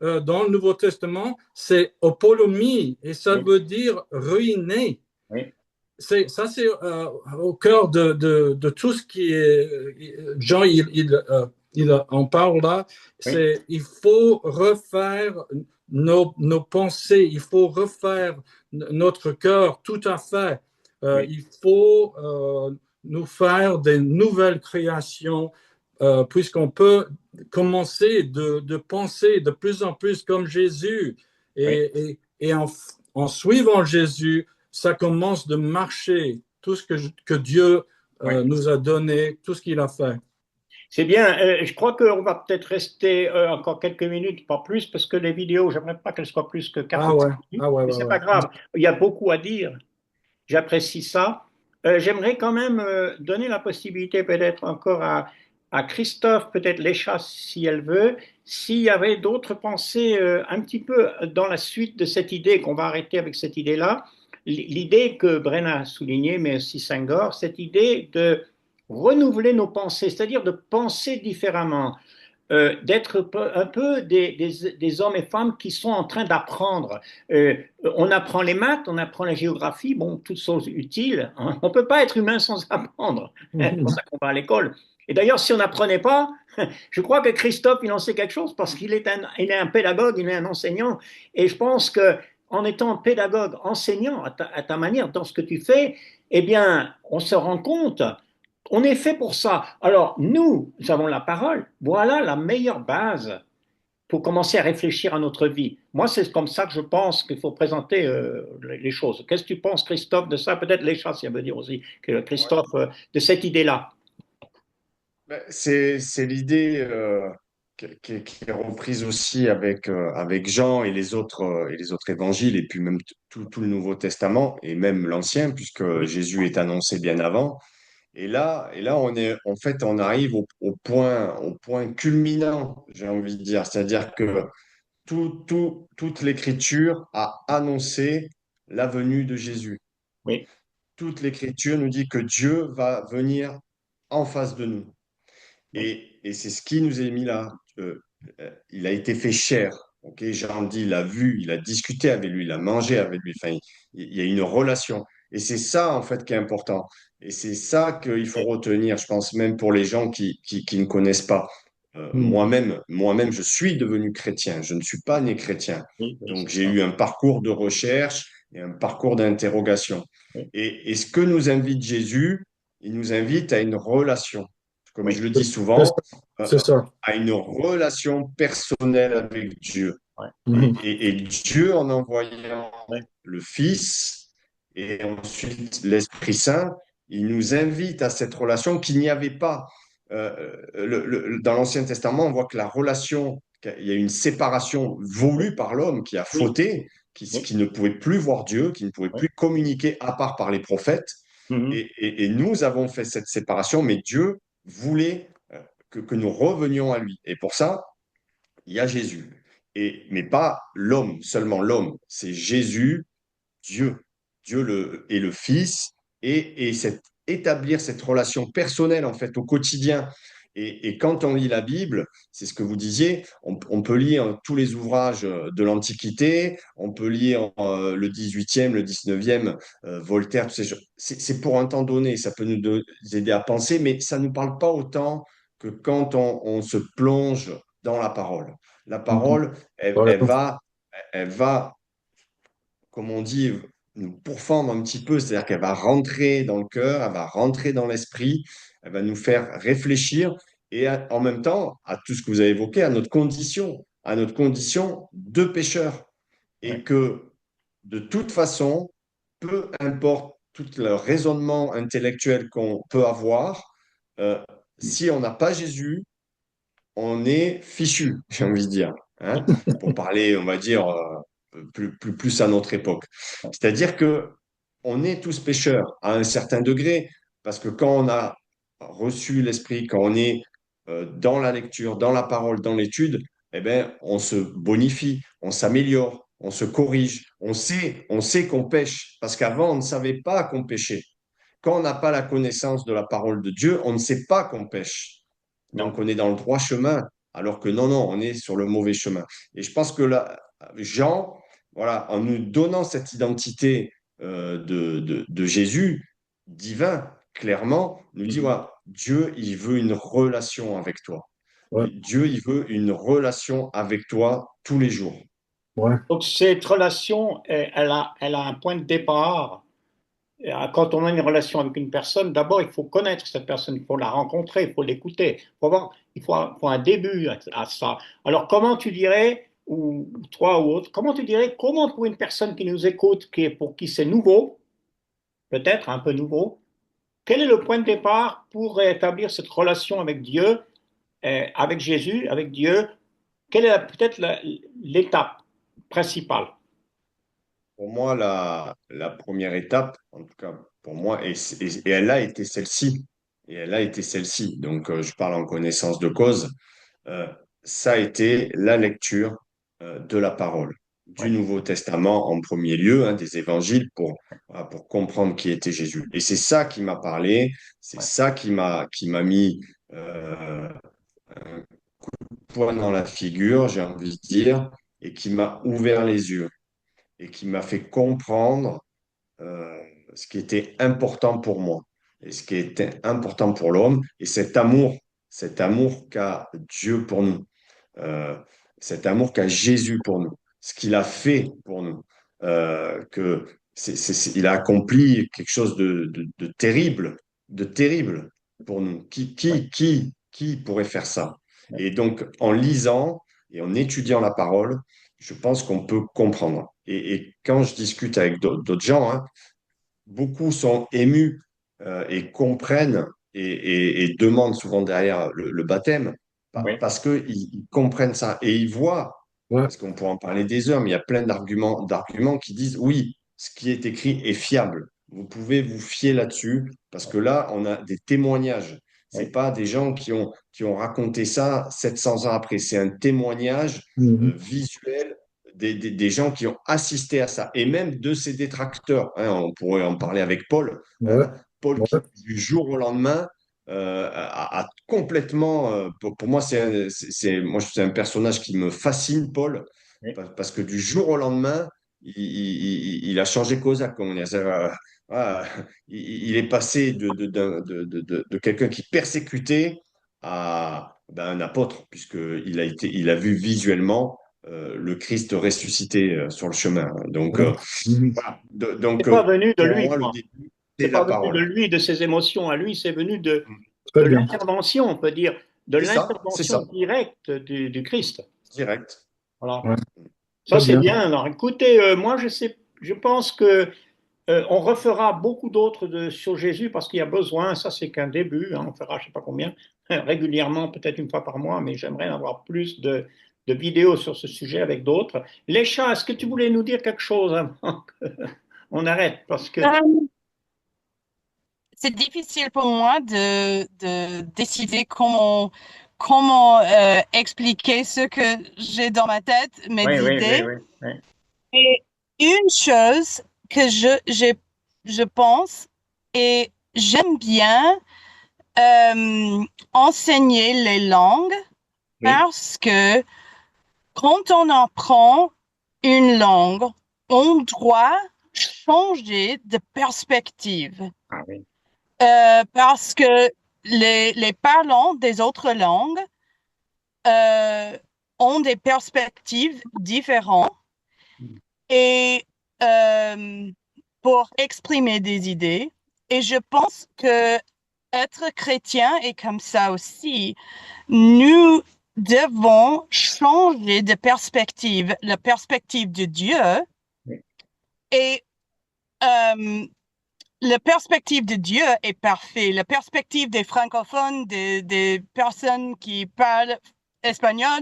dans le Nouveau Testament, c'est apolomie, et ça veut dire ruiner. C'est au cœur de tout ce qui est. Jean, il en parle là. Il faut refaire nos pensées, il faut refaire notre cœur tout à fait. Il faut nous faire des nouvelles créations, puisqu'on peut commencer de penser de plus en plus comme Jésus. Et en suivant Jésus, ça commence de marcher, tout ce que Dieu nous a donné, tout ce qu'il a fait. C'est bien. Je crois qu'on va peut-être rester encore quelques minutes, pas plus, parce que les vidéos, j'aimerais pas qu'elles soient plus que 40 minutes. Mais c'est pas grave. Il y a beaucoup à dire. J'apprécie ça. J'aimerais quand même donner la possibilité peut-être encore à Christophe, peut-être Lécha si elle veut, s'il y avait d'autres pensées un petit peu dans la suite de cette idée, qu'on va arrêter avec cette idée-là. L'idée que Bren a soulignée, mais aussi Senghor, cette idée de renouveler nos pensées, c'est-à-dire de penser différemment, d'être un peu des hommes et femmes qui sont en train d'apprendre. On apprend les maths, on apprend la géographie, bon, toutes choses utiles. Hein. On ne peut pas être humain sans apprendre. C'est pour ça qu'on va à l'école. Et d'ailleurs, si on n'apprenait pas, je crois que Christophe, il en sait quelque chose parce qu'il est un pédagogue, il est un enseignant. Et je pense que en étant pédagogue, enseignant à ta manière, dans ce que tu fais, eh bien, on se rend compte, on est fait pour ça. Alors, nous avons la parole, voilà la meilleure base pour commencer à réfléchir à notre vie. Moi, c'est comme ça que je pense qu'il faut présenter les choses. Qu'est-ce que tu penses, Christophe, de ça? Peut-être Lécha, si elle veut dire aussi, que Ouais. Christophe, de cette idée-là. Ben, c'est l'idée qui est reprise aussi avec Jean et les autres évangiles, et puis même tout le Nouveau Testament, et même l'Ancien, puisque Oui, Jésus est annoncé bien avant. Et là, en fait, on arrive au point culminant, j'ai envie de dire. C'est-à-dire que toute l'Écriture a annoncé la venue de Jésus. oui, Toute l'Écriture nous dit que Dieu va venir en face de nous. oui, Et c'est ce qui nous est mis là. Il a été fait chair. Ok, Jean dit, il a vu, il a discuté avec lui, il a mangé avec lui. Enfin, il y a une relation. Et c'est ça, en fait, qui est important. Et c'est ça qu'il faut oui, retenir, je pense, même pour les gens qui ne connaissent pas. mhm, Moi-même, je suis devenu chrétien. Je ne suis pas né chrétien. oui, oui, Donc, c'est j'ai ça. eu un parcours de recherche et un parcours d'interrogation. Oui, Et ce que nous invite Jésus, il nous invite à une relation. Comme je oui, le dis C'est ça. souvent, euh, C'est ça. à une relation personnelle avec Dieu. ouais, ouais, Mhm. Et Dieu, en envoyant ouais, le Fils et ensuite l'Esprit Saint, il nous invite à cette relation qu'il n'y avait pas. Dans l'Ancien Testament, on voit que la relation, il y a une séparation oui, voulue par l'homme qui a oui, fauté, oui, qui ne pouvait plus voir Dieu, qui ne pouvait oui, plus communiquer à part par les prophètes. mhm, Et nous avons fait cette séparation, mais Dieu voulait que nous revenions à lui. Et pour ça, il y a Jésus. Mais pas l'homme, seulement l'homme. C'est Jésus, Dieu. Est le Fils établir cette relation personnelle en fait au quotidien. Et quand on lit la Bible, c'est ce que vous disiez, on peut lire tous les ouvrages de l'Antiquité, on peut lire le 18e, le 19e, Voltaire, tous ces choses. C'est pour un temps donné, ça peut nous aider à penser, mais ça ne nous parle pas autant que quand on se plonge dans la parole. La Mhm. parole, Voilà. elle va comme on dit, nous pourfendre un petit peu, c'est-à-dire qu'elle va rentrer dans le cœur, elle va rentrer dans l'esprit, elle va nous faire réfléchir et en même temps à tout ce que vous avez évoqué, à notre condition de pécheur. Et ouais, que de toute façon, peu importe tout le raisonnement intellectuel qu'on peut avoir, euh, si on n'a pas Jésus, on est fichu, j'ai envie de dire, hein, pour parler, on va dire, plus à notre époque. C'est-à-dire que on est tous pécheurs à un certain degré, parce que quand on a reçu l'Esprit, quand on est dans la lecture, dans la parole, dans l'étude, eh ben, on se bonifie, on s'améliore, on se corrige, on sait qu'on pêche, parce qu'avant, on ne savait pas qu'on péchait. Quand on n'a pas la connaissance de la parole de Dieu, on ne sait pas qu'on pêche. non, Donc, on est dans le droit chemin, alors que non, on est sur le mauvais chemin. Et je pense que là, Jean, voilà, en nous donnant cette identité de Jésus divin, clairement, nous dit, mhm, voilà, Dieu, il veut une relation avec toi. Ouais. Dieu, il veut une relation avec toi tous les jours. Ouais. donc, cette relation, elle a un point de départ. Quand on a une relation avec une personne, d'abord, il faut connaître cette personne, il faut la rencontrer, il faut l'écouter. Il faut un début à ça. Alors, comment tu dirais, ou toi ou autre, comment tu dirais, comment pour une personne qui nous écoute, pour qui c'est nouveau, peut-être un peu nouveau, quel est le point de départ pour établir cette relation avec Dieu, avec Jésus, avec Dieu? Quelle est peut-être l'étape principale? Pour moi, la première étape, en tout cas pour moi, et elle a été celle-ci, et elle a été celle-ci, donc je parle en connaissance de cause, euh, ça a été la lecture de la parole, du Ouais, Nouveau Testament en premier lieu, hein, des évangiles, voilà, pour comprendre qui était Jésus. Et c'est ça qui m'a parlé, c'est ouais, ça qui m'a mis un point dans la figure, j'ai envie de dire, et qui m'a ouvert les yeux, et qui m'a fait comprendre euh, ce qui était important pour moi et ce qui était important pour l'homme et cet amour qu'a Dieu pour nous, euh, cet amour qu'a Jésus pour nous, ce qu'il a fait pour nous. que il a accompli quelque chose de terrible pour nous. Qui pourrait faire ça? Et donc, en lisant et en étudiant la parole, je pense qu'on peut comprendre. Et quand je discute avec d'autres gens, hein, beaucoup sont émus et comprennent et demandent souvent derrière le baptême Oui. parce qu'ils ils comprennent ça et ils voient, Ouais. parce qu'on pourrait en parler des heures, mais il y a plein d'arguments qui disent oui, ce qui est écrit est fiable. Vous pouvez vous fier là-dessus parce que là, on a des témoignages. C'est Oui. pas des gens qui ont raconté ça 700 ans après. C'est un témoignage Mhm. visuel des gens qui ont assisté à ça, et même de ses détracteurs. Hein, on pourrait en parler avec Paul. Ouais. Hein, Paul Ouais. qui, du jour au lendemain, a complètement... pour moi, moi, c'est un personnage qui me fascine, Paul, Oui. parce que du jour au lendemain, il a changé Cosaque, comme on dit. Voilà, il est passé de quelqu'un qui persécutait à un apôtre, il a vu visuellement le Christ ressuscité sur le chemin. Donc, Ouais. Mhm. voilà. C'est pas venu de Pour lui, moi, le quoi. début, C'est c'est la pas venu de parole. lui, de ses émotions à lui, c'est venu Très de bien. l'intervention, on peut dire, de C'est ça, l'intervention directe du Christ. direct. Voilà. Ouais. Ça, Très c'est bien. bien. Alors, écoutez, moi, je pense que on refera beaucoup d'autres sur Jésus parce qu'il y a besoin. Ça, c'est qu'un début. Hein, on fera, je sais pas combien, régulièrement, peut-être une fois par mois, mais j'aimerais avoir plus de vidéos sur ce sujet avec d'autres. Lécha, est-ce que tu voulais nous dire quelque chose avant qu'on arrête? Parce que, C'est difficile pour moi de décider comment expliquer ce que j'ai dans ma tête, mes oui, oui, oui, idées. oui, oui. Et une chose que je pense, et j'aime bien enseigner les langues Oui. parce que quand on apprend une langue, on doit changer de perspective. Ah oui. Parce que les parlants des autres langues euh, ont des perspectives différentes et pour exprimer des idées. Et je pense que être chrétien est comme ça aussi. Nous devons changer de perspective, la perspective de Dieu Oui. et la perspective de Dieu est parfaite. La perspective des francophones, des personnes qui parlent espagnol,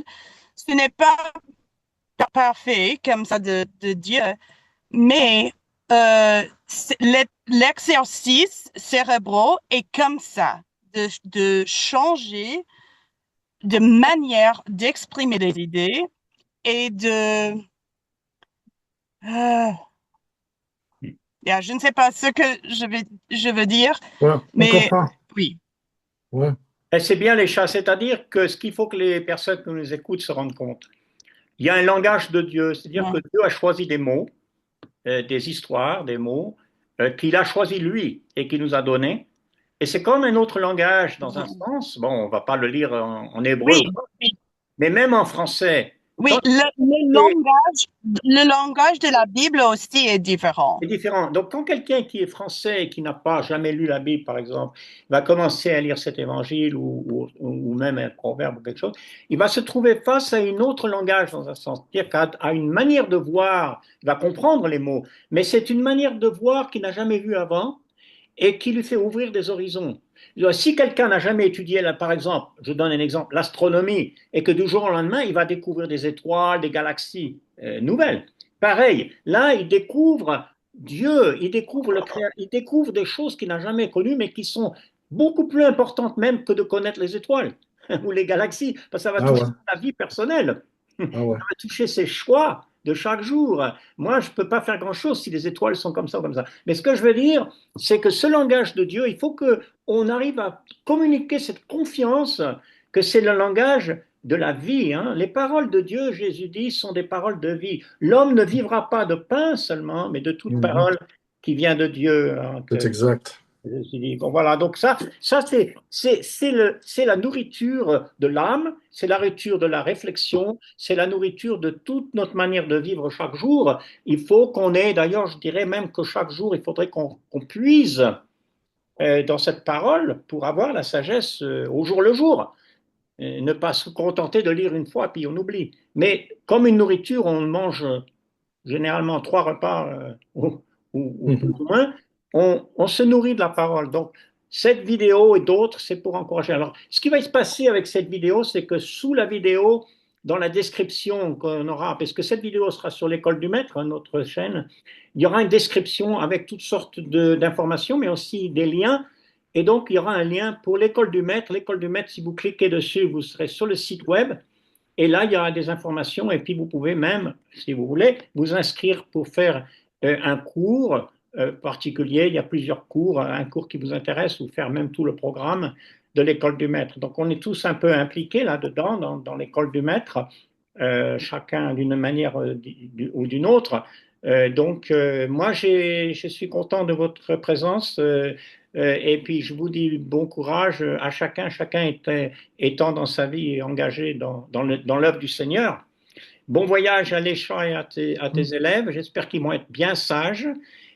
ce n'est pas parfait comme ça de Dieu, mais l'exercice cérébral est comme ça, de changer de manière d'exprimer des idées et euh, je ne sais pas ce que je veux dire, Ouais. On mais comprend. oui. Ouais. Et c'est bien les chats, c'est-à-dire que ce qu'il faut que les personnes qui nous écoutent se rendent compte, il y a un langage de Dieu, c'est-à-dire que Ouais. Dieu a choisi des mots, des histoires, des mots, qu'il a choisi lui et qu'il nous a donnés. Et c'est comme un autre langage dans un sens. Bon, on ne va pas le lire en hébreu, Oui, oui, mais même en français. oui, Quand le langage de la Bible aussi est différent. c'est différent. Donc, quand quelqu'un qui est français et qui n'a pas jamais lu la Bible, par exemple, va commencer à lire cet évangile ou même un proverbe ou quelque chose, il va se trouver face à un autre langage dans un sens, c'est-à-dire qu'à une manière de voir, il va comprendre les mots, mais c'est une manière de voir qu'il n'a jamais vue avant et qui lui fait ouvrir des horizons. Si quelqu'un n'a jamais étudié, là, par exemple, je donne un exemple, l'astronomie, et que du jour au lendemain, il va découvrir des étoiles, des galaxies nouvelles, pareil, là, il découvre Dieu, il découvre des choses qu'il n'a jamais connues, mais qui sont beaucoup plus importantes même que de connaître les étoiles ou les galaxies, parce que ça va Ah toucher ouais. sa vie personnelle, ça Ah ouais. va toucher ses choix de chaque jour. Moi, je ne peux pas faire grand-chose si les étoiles sont comme ça ou comme ça. Mais ce que je veux dire, c'est que ce langage de Dieu, il faut qu'on arrive à communiquer cette confiance que c'est le langage de la vie. Hein. Les paroles de Dieu, Jésus dit, sont des paroles de vie. L'homme ne vivra pas de pain seulement, mais de toute Mhm. parole qui vient de Dieu. Hein, C'est exact. Je me suis dit, bon voilà, donc ça c'est la nourriture de l'âme, c'est la nourriture de la réflexion, c'est la nourriture de toute notre manière de vivre chaque jour. Il faut qu'on ait, d'ailleurs, je dirais même que chaque jour, il faudrait qu'on puise dans cette parole pour avoir la sagesse au jour le jour. Ne pas se contenter de lire une fois puis on oublie. Mais comme une nourriture, on mange généralement 3 repas ou plus ou moins, on se nourrit de la parole. Donc, cette vidéo et d'autres, c'est pour encourager. Alors, ce qui va se passer avec cette vidéo, c'est que sous la vidéo, dans la description qu'on aura, parce que cette vidéo sera sur l'école du maître, hein, notre chaîne, il y aura une description avec toutes sortes d'informations, mais aussi des liens. Et donc, il y aura un lien pour l'école du maître. L'école du maître, si vous cliquez dessus, vous serez sur le site web. Et là, il y aura des informations et puis vous pouvez même, si vous voulez, vous inscrire pour faire un cours particulier. Il y a plusieurs cours, un cours qui vous intéresse ou faire même tout le programme de l'école du maître. Donc, on est tous un peu impliqués là-dedans, dans l'école du maître, chacun d'une manière ou d'une autre. Moi, je suis content de votre présence. Et puis, je vous dis bon courage à chacun, étant dans sa vie et engagé dans l'œuvre du Seigneur. Bon voyage à Lécha et à tes élèves. J'espère qu'ils vont être bien sages.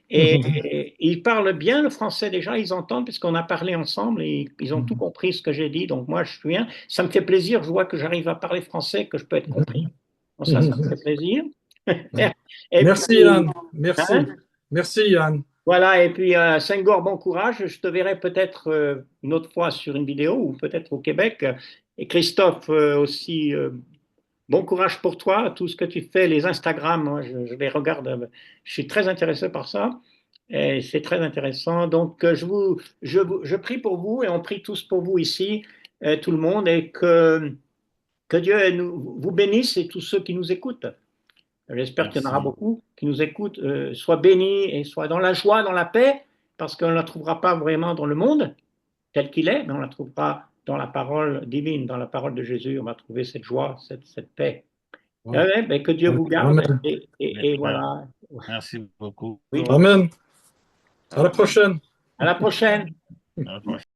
Et ils parlent bien le français déjà, ils entendent, puisqu'on a parlé ensemble et ils ont tout compris ce que j'ai dit. Donc, moi, je suis bien. Ça me fait plaisir, je vois que j'arrive à parler français, que je peux être compris. Donc, ça me fait plaisir. Et Merci, puis, Yann. Merci. hein, Merci, Yann. voilà, et puis Senghor, bon courage. Je te verrai peut-être une autre fois sur une vidéo ou peut-être au Québec. Et Christophe aussi, bon courage pour toi. Tout ce que tu fais, les Instagram, moi, je les regarde. Je suis très intéressé par ça. Et c'est très intéressant. Donc, je prie pour vous et on prie tous pour vous ici, tout le monde, et que Dieu vous bénisse et tous ceux qui nous écoutent. J'espère qu'il y en aura Merci. beaucoup qui nous écoutent, soient bénis et soient dans la joie, dans la paix, parce qu'on ne la trouvera pas vraiment dans le monde tel qu'il est, mais on la trouvera dans la parole divine, dans la parole de Jésus. On va trouver cette joie, cette paix. Ouais. Ouais, ben, que Dieu vous garde. Amen. Et voilà. Merci beaucoup. Oui. Amen. À la Amen. prochaine. À la prochaine. À la prochaine.